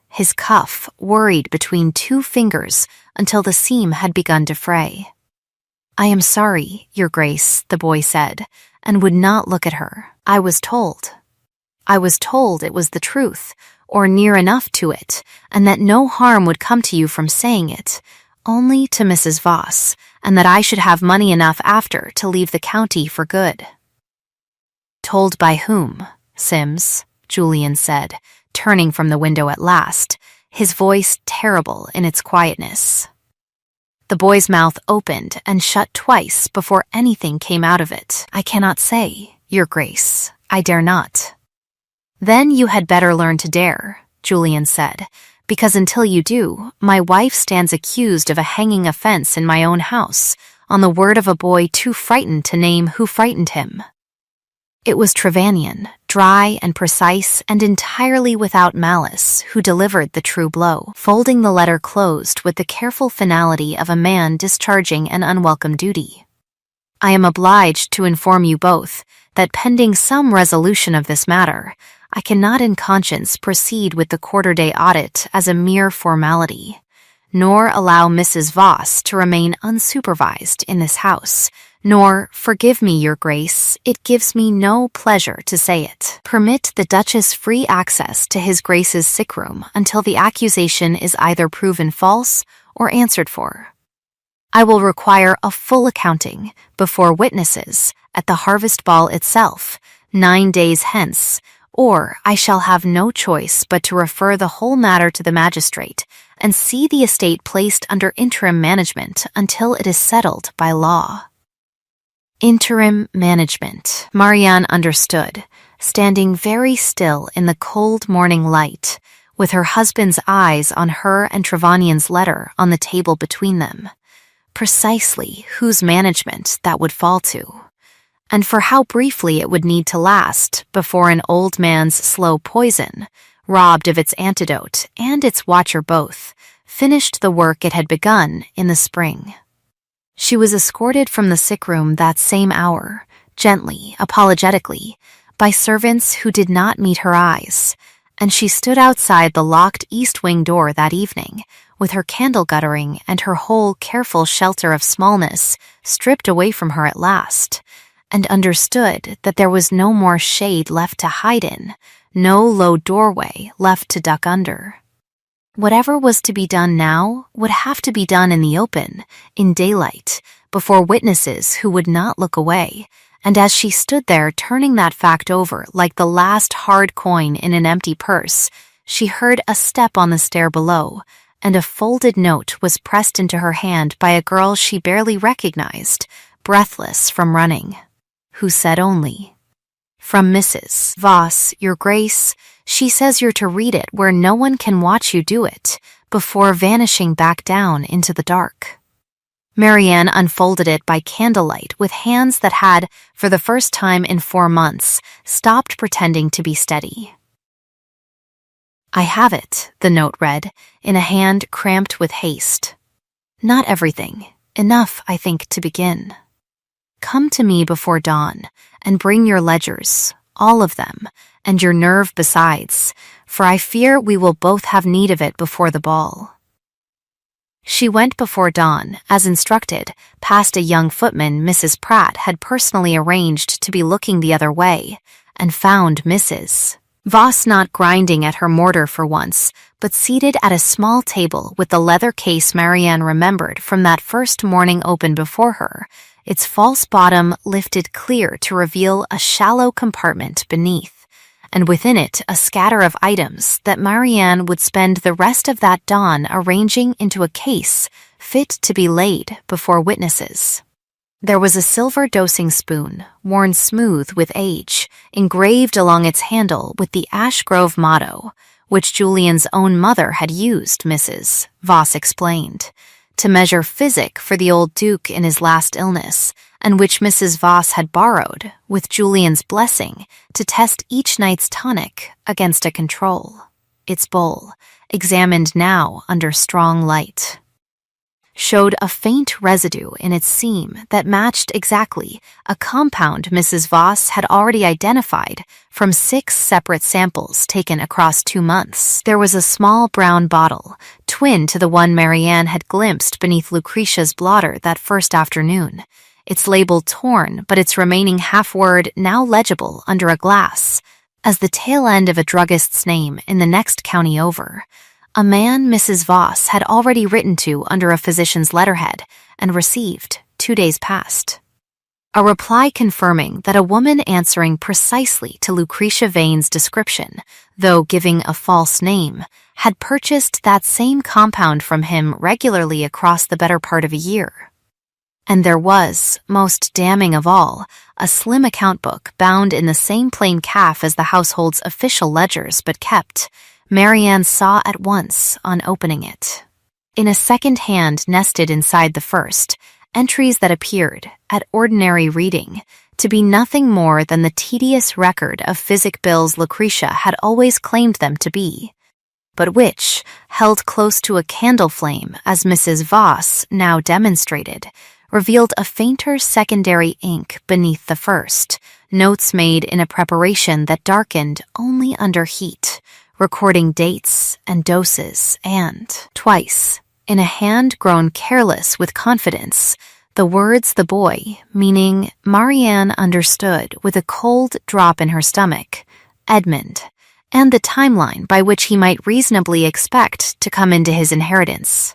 His cuff worried between 2 fingers until the seam had begun to fray. "I am sorry, Your Grace," the boy said, and would not look at her. I was told it was the truth, or near enough to it, and that no harm would come to you from saying it, only to Mrs. Voss, and that I should have money enough after to leave the county for good." "Told by whom, Sims?" Julian said, turning from the window at last, his voice terrible in its quietness. The boy's mouth opened and shut twice before anything came out of it. "I cannot say, Your Grace. I dare not." "Then you had better learn to dare," Julian said, "because until you do, my wife stands accused of a hanging offense in my own house, on the word of a boy too frightened to name who frightened him." It was Trevanion, dry and precise and entirely without malice, who delivered the true blow, folding the letter closed with the careful finality of a man discharging an unwelcome duty. "I am obliged to inform you both that pending some resolution of this matter, I cannot in conscience proceed with the quarter-day audit as a mere formality, nor allow Mrs. Voss to remain unsupervised in this house, nor, forgive me, Your Grace, it gives me no pleasure to say it, permit the Duchess free access to His Grace's sick room until the accusation is either proven false or answered for. I will require a full accounting before witnesses at the harvest ball itself, 9 days hence, or I shall have no choice but to refer the whole matter to the magistrate and see the estate placed under interim management until it is settled by law." Interim management. Marianne understood, standing very still in the cold morning light, with her husband's eyes on her and Trevanion's letter on the table between them. Precisely whose management that would fall to, and for how briefly it would need to last before an old man's slow poison, robbed of its antidote and its watcher both, finished the work it had begun in the spring. She was escorted from the sick room that same hour, gently, apologetically, by servants who did not meet her eyes, and she stood outside the locked east wing door that evening, with her candle guttering and her whole careful shelter of smallness stripped away from her at last, and understood that there was no more shade left to hide in, no low doorway left to duck under. Whatever was to be done now would have to be done in the open, in daylight, before witnesses who would not look away, and as she stood there turning that fact over like the last hard coin in an empty purse, she heard a step on the stair below, and a folded note was pressed into her hand by a girl she barely recognized, breathless from running, who said only, "From Mrs. Voss, Your Grace. She says you're to read it where no one can watch you do it, before vanishing back down into the dark." Marianne unfolded it by candlelight with hands that had, for the first time in 4 months, stopped pretending to be steady. "I have it," the note read, in a hand cramped with haste. "Not everything. Enough, I think, to begin. Come to me before dawn, and bring your ledgers, all of them, and your nerve besides, for I fear we will both have need of it before the ball." She went before dawn, as instructed, past a young footman Mrs. Pratt had personally arranged to be looking the other way, and found Mrs. Voss not grinding at her mortar for once, but seated at a small table with the leather case Marianne remembered from that first morning open before her, its false bottom lifted clear to reveal a shallow compartment beneath, and within it a scatter of items that Marianne would spend the rest of that dawn arranging into a case fit to be laid before witnesses. There was a silver dosing spoon, worn smooth with age, engraved along its handle with the Ash Grove motto, which Julian's own mother had used, Mrs. Voss explained, to measure physic for the old Duke in his last illness, and which Mrs. Voss had borrowed, with Julian's blessing, to test each night's tonic against a control. Its bowl, examined now under strong light, showed a faint residue in its seam that matched exactly a compound Mrs. Voss had already identified from 6 separate samples taken across 2 months. There was a small brown bottle, twin to the one Marianne had glimpsed beneath Lucretia's blotter that first afternoon, its label torn but its remaining half-word now legible under a glass, as the tail end of a druggist's name in the next county over. A man Mrs. Voss had already written to under a physician's letterhead and received 2 days past. A reply confirming that a woman answering precisely to Lucretia Vane's description, though giving a false name, had purchased that same compound from him regularly across the better part of a year. And there was, most damning of all, a slim account book bound in the same plain calf as the household's official ledgers but kept, Marianne saw at once on opening it. In a second hand nested inside the first, entries that appeared, at ordinary reading, to be nothing more than the tedious record of physic bills Lucretia had always claimed them to be, but which, held close to a candle flame as Mrs. Voss now demonstrated, revealed a fainter secondary ink beneath the first, notes made in a preparation that darkened only under heat, recording dates and doses and, twice, in a hand grown careless with confidence, the words the boy, meaning Marianne understood with a cold drop in her stomach, Edmund, and the timeline by which he might reasonably expect to come into his inheritance.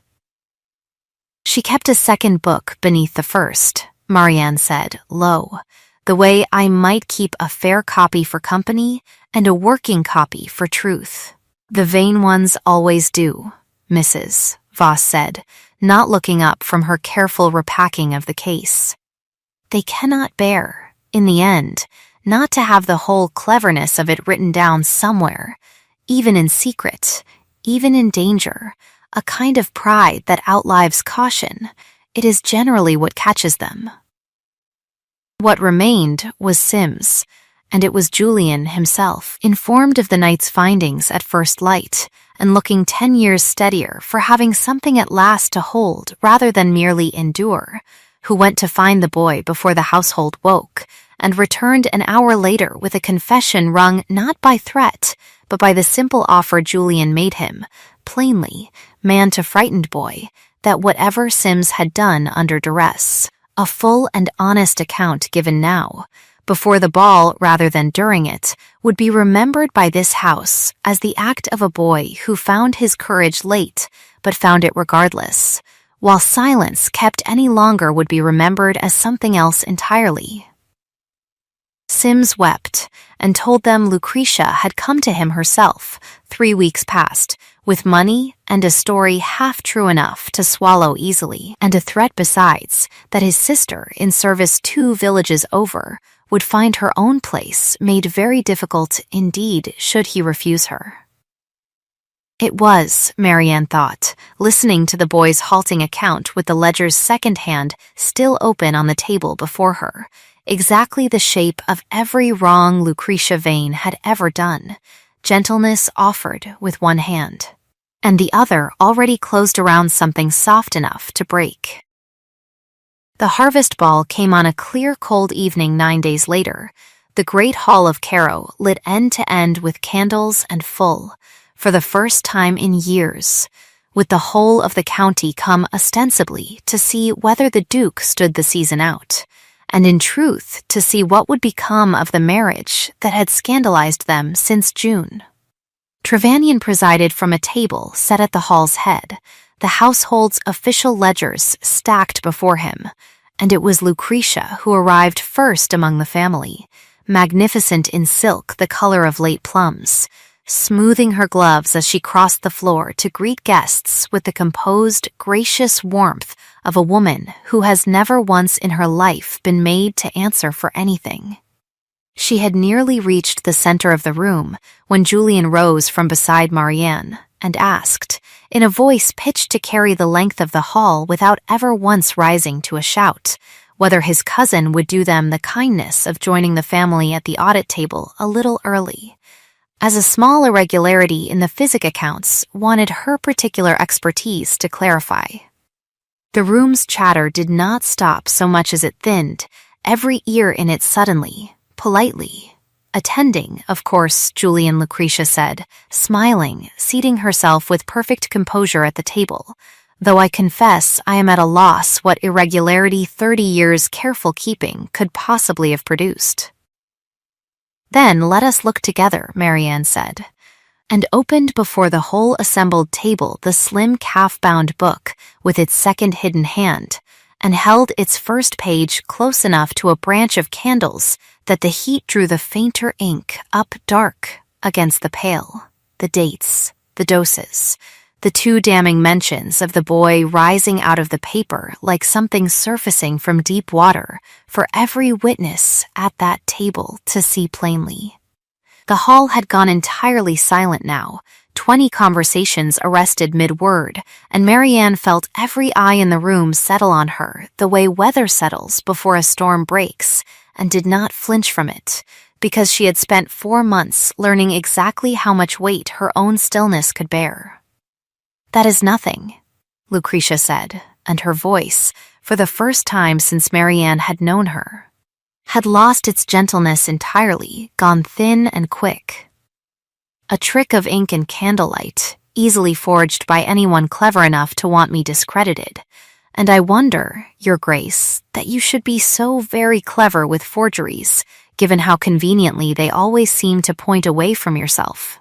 She kept a second book beneath the first, Marianne said, low, the way I might keep a fair copy for company and a working copy for truth. The vain ones always do, Mrs. Voss said, not looking up from her careful repacking of the case. They cannot bear, in the end, not to have the whole cleverness of it written down somewhere, even in secret, even in danger, a kind of pride that outlives caution. It is generally what catches them. What remained was Sims, and it was Julian himself, informed of the night's findings at first light, and looking 10 years steadier for having something at last to hold rather than merely endure, who went to find the boy before the household woke, and returned an hour later with a confession wrung not by threat, but by the simple offer Julian made him, plainly, man to frightened boy, that whatever Sims had done under duress, a full and honest account given now, before the ball rather than during it, would be remembered by this house as the act of a boy who found his courage late, but found it regardless, while silence kept any longer would be remembered as something else entirely. Sims wept, and told them Lucretia had come to him herself, 3 weeks past, with money and a story half true enough to swallow easily, and a threat besides that his sister, in service 2 villages over, would find her own place made very difficult indeed should he refuse her. It was, Marianne thought, listening to the boy's halting account with the ledger's second hand still open on the table before her, exactly the shape of every wrong Lucretia Vane had ever done, gentleness offered with one hand, and the other already closed around something soft enough to break. The harvest ball came on a clear, cold evening 9 days later, the great hall of Cairo lit end to end with candles and full, for the first time in years, with the whole of the county come ostensibly to see whether the Duke stood the season out, and in truth to see what would become of the marriage that had scandalized them since June. Trevanion presided from a table set at the hall's head, the household's official ledgers stacked before him, and it was Lucretia who arrived first among the family, magnificent in silk the color of late plums, smoothing her gloves as she crossed the floor to greet guests with the composed, gracious warmth of a woman who has never once in her life been made to answer for anything. She had nearly reached the center of the room when Julian rose from beside Marianne and asked, in a voice pitched to carry the length of the hall without ever once rising to a shout, whether his cousin would do them the kindness of joining the family at the audit table a little early, as a small irregularity in the physic accounts wanted her particular expertise to clarify. The room's chatter did not stop so much as it thinned, every ear in it suddenly, politely. Attending, of course, Julian Lucretia said, smiling, seating herself with perfect composure at the table, though I confess I am at a loss what irregularity 30 years' careful keeping could possibly have produced. Then let us look together, Marianne said, and opened before the whole assembled table the slim calf-bound book with its second hidden hand, and held its first page close enough to a branch of candles that the heat drew the fainter ink up dark against the pale, the dates, the doses, the two damning mentions of the boy rising out of the paper like something surfacing from deep water for every witness at that table to see plainly. The hall had gone entirely silent now, 20 conversations arrested mid-word, and Marianne felt every eye in the room settle on her the way weather settles before a storm breaks, and did not flinch from it, because she had spent 4 months learning exactly how much weight her own stillness could bear. "That is nothing," Lucretia said, and her voice, for the first time since Marianne had known her, had lost its gentleness entirely, gone thin and quick. "A trick of ink and candlelight, easily forged by anyone clever enough to want me discredited, and I wonder, Your Grace, that you should be so very clever with forgeries, given how conveniently they always seem to point away from yourself."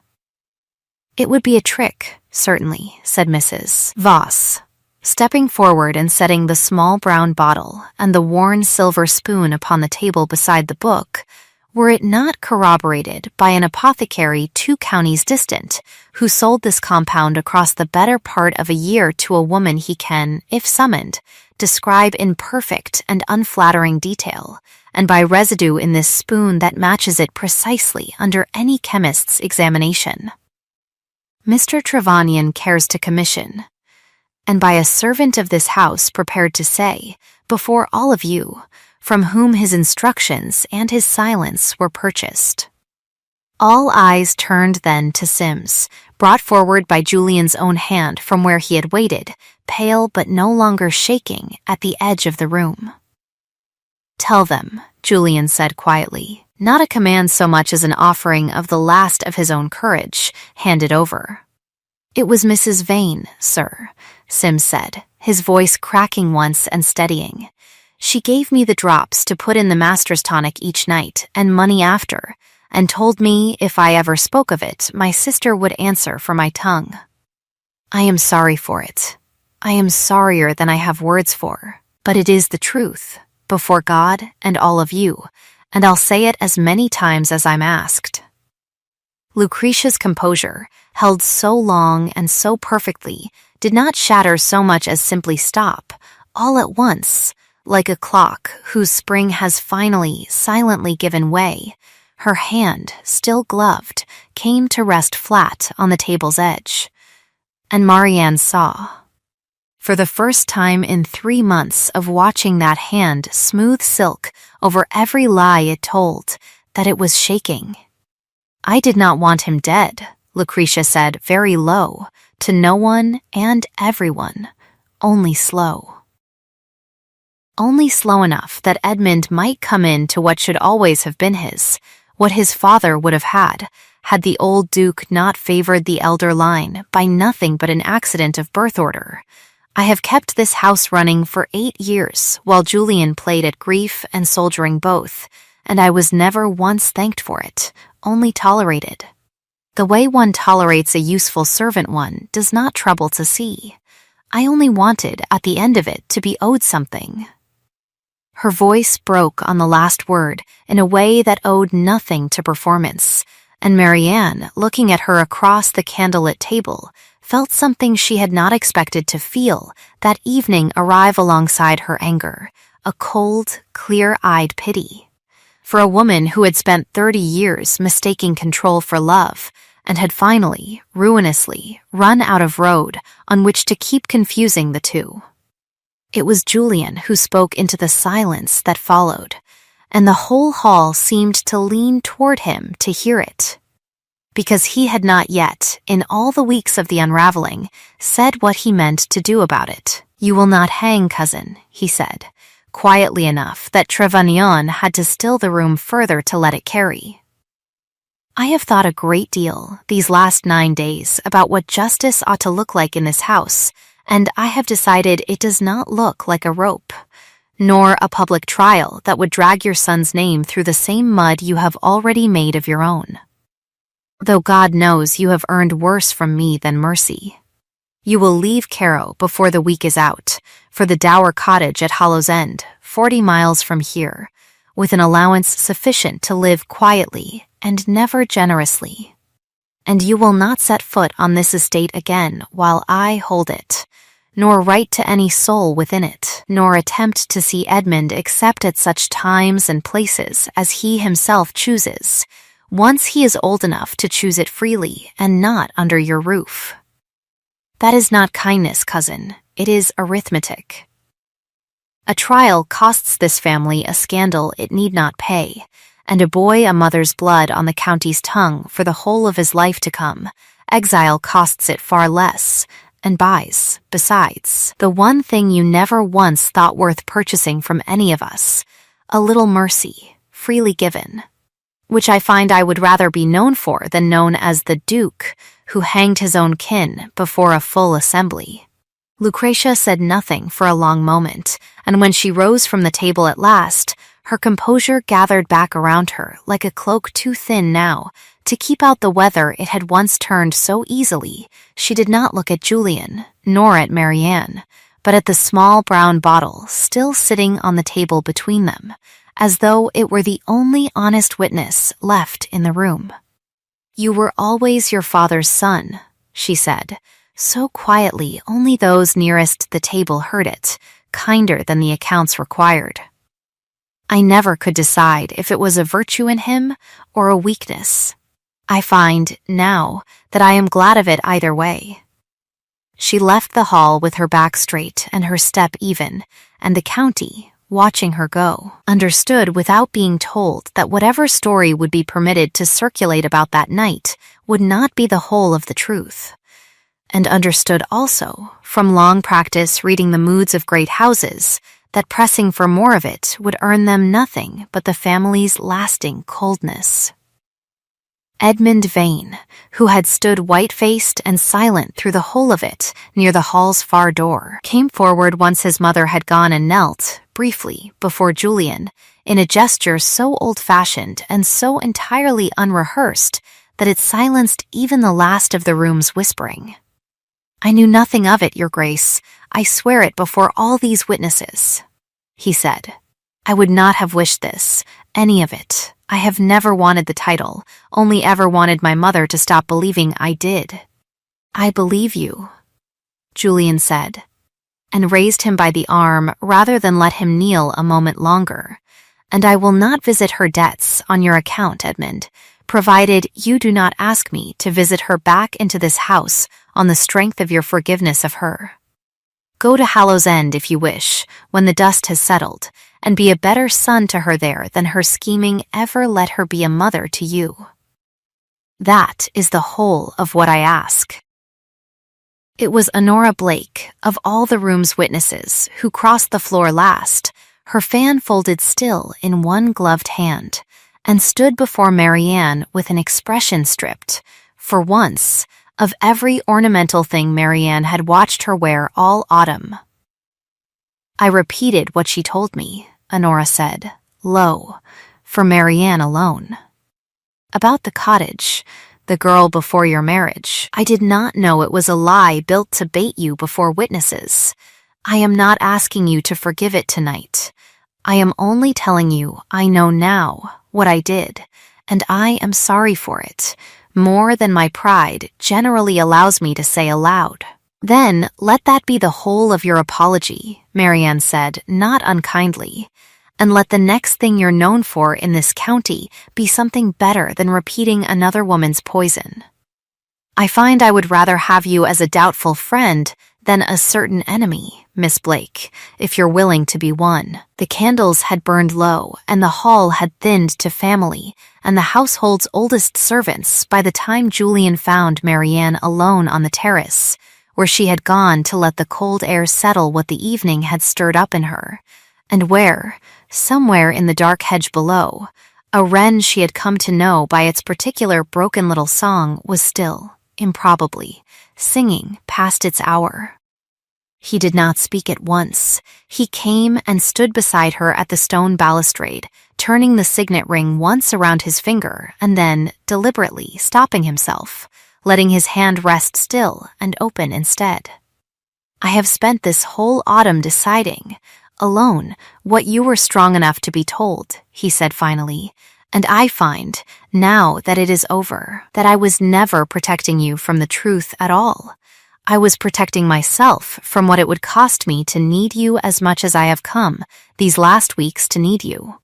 "It would be a trick, certainly," said Mrs. Voss, stepping forward and setting the small brown bottle and the worn silver spoon upon the table beside the book, were it not corroborated by an apothecary 2 counties distant, who sold this compound across the better part of a year to a woman he can, if summoned, describe in perfect and unflattering detail, and by residue in this spoon that matches it precisely under any chemist's examination. Mr. Trevanion cares to commission, and by a servant of this house prepared to say, before all of you, from whom his instructions and his silence were purchased. All eyes turned then to Sims, brought forward by Julian's own hand from where he had waited, pale but no longer shaking, at the edge of the room. "Tell them," Julian said quietly, not a command so much as an offering of the last of his own courage, handed over. "It was Mrs. Vane, sir," Sims said, his voice cracking once and steadying. "She gave me the drops to put in the master's tonic each night, and money after, and told me if I ever spoke of it, my sister would answer for my tongue. I am sorry for it. I am sorrier than I have words for, but it is the truth, before God and all of you, and I'll say it as many times as I'm asked." Lucretia's composure, held so long and so perfectly, did not shatter so much as simply stop, all at once, like a clock whose spring has finally, silently given way. Her hand, still gloved, came to rest flat on the table's edge. And Marianne saw, for the first time in 3 months of watching that hand smooth silk over every lie it told, that it was shaking. "I did not want him dead," Lucretia said very low, to no one and everyone, only slow. Only slow enough that Edmund might come in to what should always have been his, what his father would have had the old Duke not favored the elder line by nothing but an accident of birth order. "I have kept this house running for 8 years while Julian played at grief and soldiering both, and I was never once thanked for it, only tolerated. The way one tolerates a useful servant one does not trouble to see. I only wanted, at the end of it, to be owed something." Her voice broke on the last word in a way that owed nothing to performance, and Marianne, looking at her across the candlelit table, felt something she had not expected to feel that evening arrive alongside her anger, a cold, clear-eyed pity. For a woman who had spent 30 years mistaking control for love, and had finally, ruinously, run out of road on which to keep confusing the two. It was Julian who spoke into the silence that followed, and the whole hall seemed to lean toward him to hear it. Because he had not yet, in all the weeks of the unraveling, said what he meant to do about it. "You will not hang, cousin," he said, quietly enough that Trevanion had to still the room further to let it carry. "I have thought a great deal these last 9 days about what justice ought to look like in this house, and I have decided it does not look like a rope, nor a public trial that would drag your son's name through the same mud you have already made of your own. Though God knows you have earned worse from me than mercy. You will leave Cairo before the week is out, for the dower cottage at Hollow's End, 40 miles from here, with an allowance sufficient to live quietly and never generously. And you will not set foot on this estate again while I hold it, nor write to any soul within it, nor attempt to see Edmund except at such times and places as he himself chooses, once he is old enough to choose it freely and not under your roof. That is not kindness, cousin, it is arithmetic. A trial costs this family a scandal it need not pay, and a boy a mother's blood on the county's tongue for the whole of his life to come. Exile costs it far less, and buys, besides, the one thing you never once thought worth purchasing from any of us, a little mercy, freely given, which I find I would rather be known for than known as the Duke who hanged his own kin before a full assembly." Lucretia said nothing for a long moment, and when she rose from the table at last, her composure gathered back around her like a cloak too thin now to keep out the weather it had once turned so easily. She did not look at Julian, nor at Marianne, but at the small brown bottle still sitting on the table between them, as though it were the only honest witness left in the room. "You were always your father's son," she said, so quietly only those nearest the table heard it, kinder than the accounts required. "I never could decide if it was a virtue in him or a weakness. I find, now, that I am glad of it either way." She left the hall with her back straight and her step even, and the county, watching her go, understood without being told that whatever story would be permitted to circulate about that night would not be the whole of the truth, and understood also, from long practice reading the moods of great houses, that pressing for more of it would earn them nothing but the family's lasting coldness. Edmund Vane, who had stood white-faced and silent through the whole of it near the hall's far door, came forward once his mother had gone and knelt, briefly, before Julian, in a gesture so old-fashioned and so entirely unrehearsed that it silenced even the last of the room's whispering. "I knew nothing of it, Your Grace. I swear it before all these witnesses," he said. "I would not have wished this, any of it. I have never wanted the title, only ever wanted my mother to stop believing I did." "I believe you," Julian said, and raised him by the arm rather than let him kneel a moment longer. "And I will not visit her debts on your account, Edmund, provided you do not ask me to visit her back into this house on the strength of your forgiveness of her. Go to Hollow's End if you wish, when the dust has settled, and be a better son to her there than her scheming ever let her be a mother to you. That is the whole of what I ask." It was Honora Blake, of all the room's witnesses, who crossed the floor last, her fan folded still in one gloved hand, and stood before Marianne with an expression stripped, for once, of every ornamental thing Marianne had watched her wear all autumn. "I repeated what she told me," Honora said, low, for Marianne alone. "About the cottage, the girl before your marriage. I did not know it was a lie built to bait you before witnesses. I am not asking you to forgive it tonight. I am only telling you I know now what I did, and I am sorry for it, more than my pride generally allows me to say aloud." "Then let that be the whole of your apology," Marianne said, not unkindly, "and let the next thing you're known for in this county be something better than repeating another woman's poison. I find I would rather have you as a doubtful friend than a certain enemy, Miss Blake, if you're willing to be one." The candles had burned low, and the hall had thinned to family and the household's oldest servants by the time Julian found Marianne alone on the terrace, where she had gone to let the cold air settle what the evening had stirred up in her, and where, somewhere in the dark hedge below, a wren she had come to know by its particular broken little song was still, improbably, singing past its hour. He did not speak at once. He came and stood beside her at the stone balustrade, turning the signet ring once around his finger and then, deliberately, stopping himself, letting his hand rest still and open instead. "I have spent this whole autumn deciding, alone, what you were strong enough to be told," he said finally, "and I find, now that it is over, that I was never protecting you from the truth at all. I was protecting myself from what it would cost me to need you as much as I have come, these last weeks, to need you."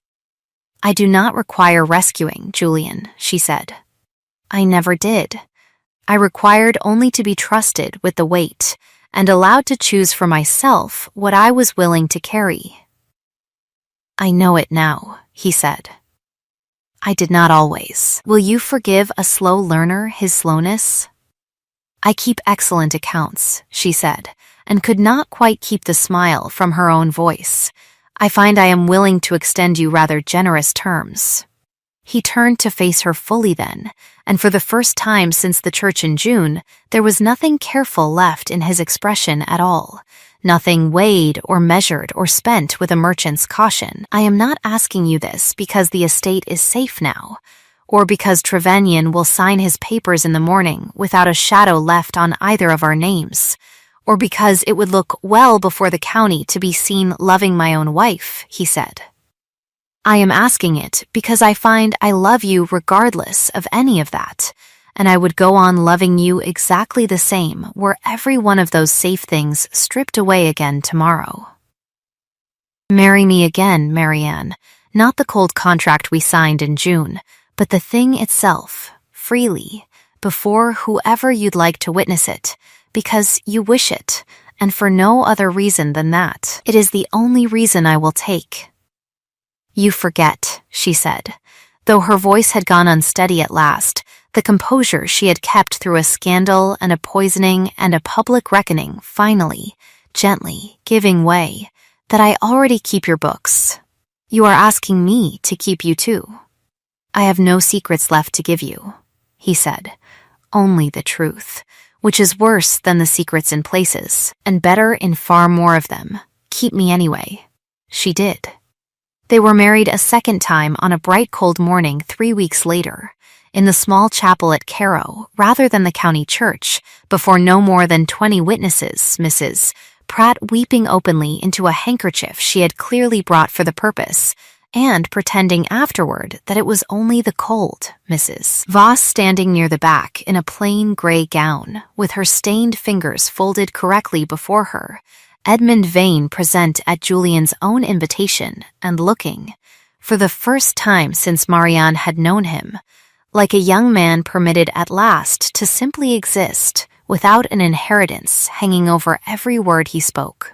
"I do not require rescuing, Julian," she said. "I never did. I required only to be trusted with the weight and allowed to choose for myself what I was willing to carry." "I know it now," he said. "I did not always. Will you forgive a slow learner his slowness?" "I keep excellent accounts," she said, and could not quite keep the smile from her own voice. "I find I am willing to extend you rather generous terms." He turned to face her fully then, and for the first time since the church in June, there was nothing careful left in his expression at all, nothing weighed or measured or spent with a merchant's caution. "I am not asking you this because the estate is safe now, or because Trevanion will sign his papers in the morning without a shadow left on either of our names, or because it would look well before the county to be seen loving my own wife," he said. "I am asking it because I find I love you regardless of any of that, and I would go on loving you exactly the same were every one of those safe things stripped away again tomorrow. Marry me again, Marianne, not the cold contract we signed in June, but the thing itself, freely, before whoever you'd like to witness it, because you wish it, and for no other reason than that. It is the only reason I will take." "You forget," she said, though her voice had gone unsteady at last, the composure she had kept through a scandal and a poisoning and a public reckoning finally, gently, giving way, "that I already keep your books. You are asking me to keep you too. I have no secrets left to give you," he said, "only the truth, which is worse than the secrets in places, and better in far more of them. Keep me anyway." She did. They were married a second time on a bright cold morning 3 weeks later, in the small chapel at Carow rather than the county church, before no more than 20 witnesses, Mrs. Pratt weeping openly into a handkerchief she had clearly brought for the purpose, and pretending afterward that it was only the cold, Mrs. Voss standing near the back in a plain gray gown, with her stained fingers folded correctly before her, Edmund Vane present at Julian's own invitation and looking, for the first time since Marianne had known him, like a young man permitted at last to simply exist without an inheritance hanging over every word he spoke.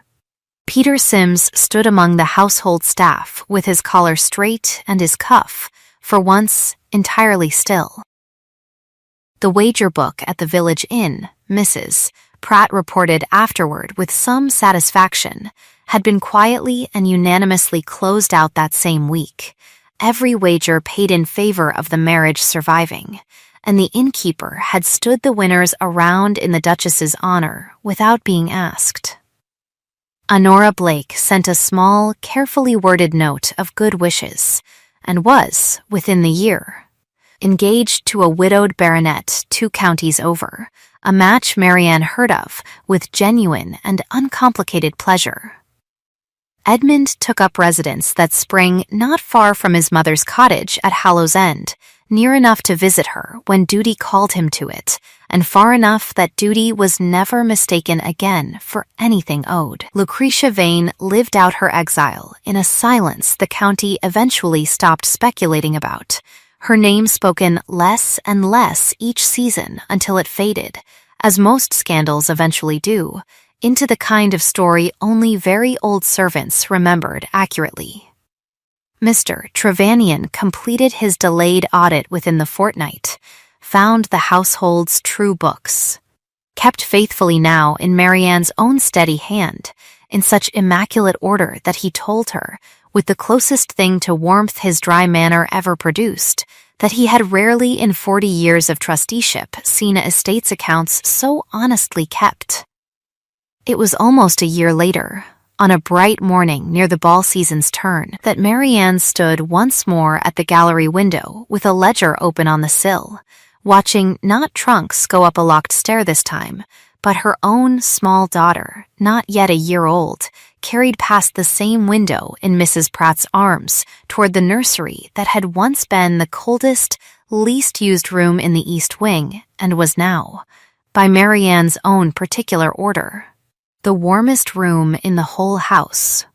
Peter Sims stood among the household staff with his collar straight and his cuff, for once, entirely still. The wager book at the village inn, Mrs. Pratt reported afterward with some satisfaction, had been quietly and unanimously closed out that same week, every wager paid in favor of the marriage surviving, and the innkeeper had stood the winners around in the Duchess's honor without being asked. Honora Blake sent a small, carefully worded note of good wishes, and was, within the year, engaged to a widowed baronet 2 counties over, a match Marianne heard of with genuine and uncomplicated pleasure. Edmund took up residence that spring not far from his mother's cottage at Hallows End, near enough to visit her when duty called him to it, and far enough that duty was never mistaken again for anything owed. Lucretia Vane lived out her exile in a silence the county eventually stopped speculating about, her name spoken less and less each season until it faded, as most scandals eventually do, into the kind of story only very old servants remembered accurately. Mr. Trevanion completed his delayed audit within the fortnight, found the household's true books, kept faithfully now in Marianne's own steady hand, in such immaculate order that he told her, with the closest thing to warmth his dry manner ever produced, that he had rarely in 40 years of trusteeship seen estate's accounts so honestly kept. It was almost a year later, on a bright morning near the ball season's turn, that Marianne stood once more at the gallery window with a ledger open on the sill, watching not Trunks go up a locked stair this time, but her own small daughter, not yet a year old, carried past the same window in Mrs. Pratt's arms toward the nursery that had once been the coldest, least used room in the east wing and was now, by Marianne's own particular order, the warmest room in the whole house.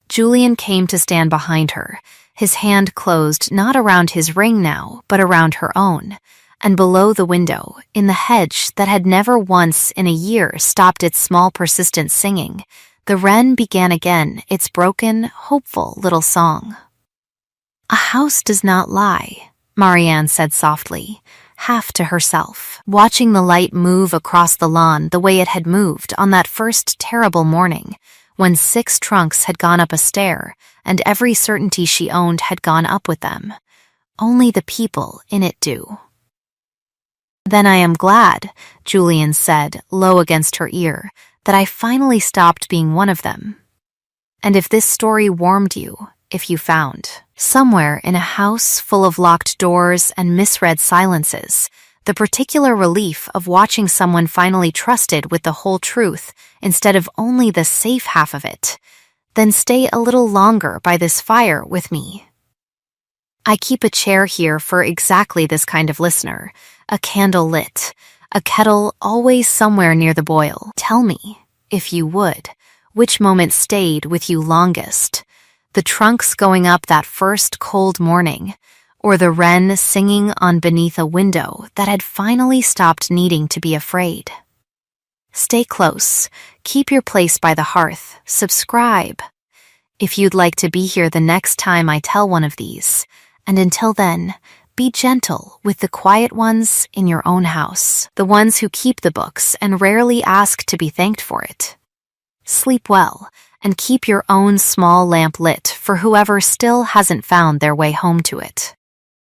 Julian came to stand behind her, his hand closed not around his ring now, but around her own, and below the window, in the hedge that had never once in a year stopped its small persistent singing, the wren began again its broken, hopeful little song. "A house does not lie," Marianne said softly, half to herself, watching the light move across the lawn the way it had moved on that first terrible morning, when 6 trunks had gone up a stair, and every certainty she owned had gone up with them. Only the people in it do. "Then I am glad," Julian said, low against her ear, "that I finally stopped being one of them. And if this story warmed you, if you found, somewhere in a house full of locked doors and misread silences, the particular relief of watching someone finally trusted with the whole truth instead of only the safe half of it, then stay a little longer by this fire with me. I keep a chair here for exactly this kind of listener, a candle lit, a kettle always somewhere near the boil. Tell me, if you would, which moment stayed with you longest, the trunks going up that first cold morning, or the wren singing on beneath a window that had finally stopped needing to be afraid. Stay close, keep your place by the hearth, subscribe, if you'd like to be here the next time I tell one of these, and until then, be gentle with the quiet ones in your own house, the ones who keep the books and rarely ask to be thanked for it. Sleep well, and keep your own small lamp lit for whoever still hasn't found their way home to it.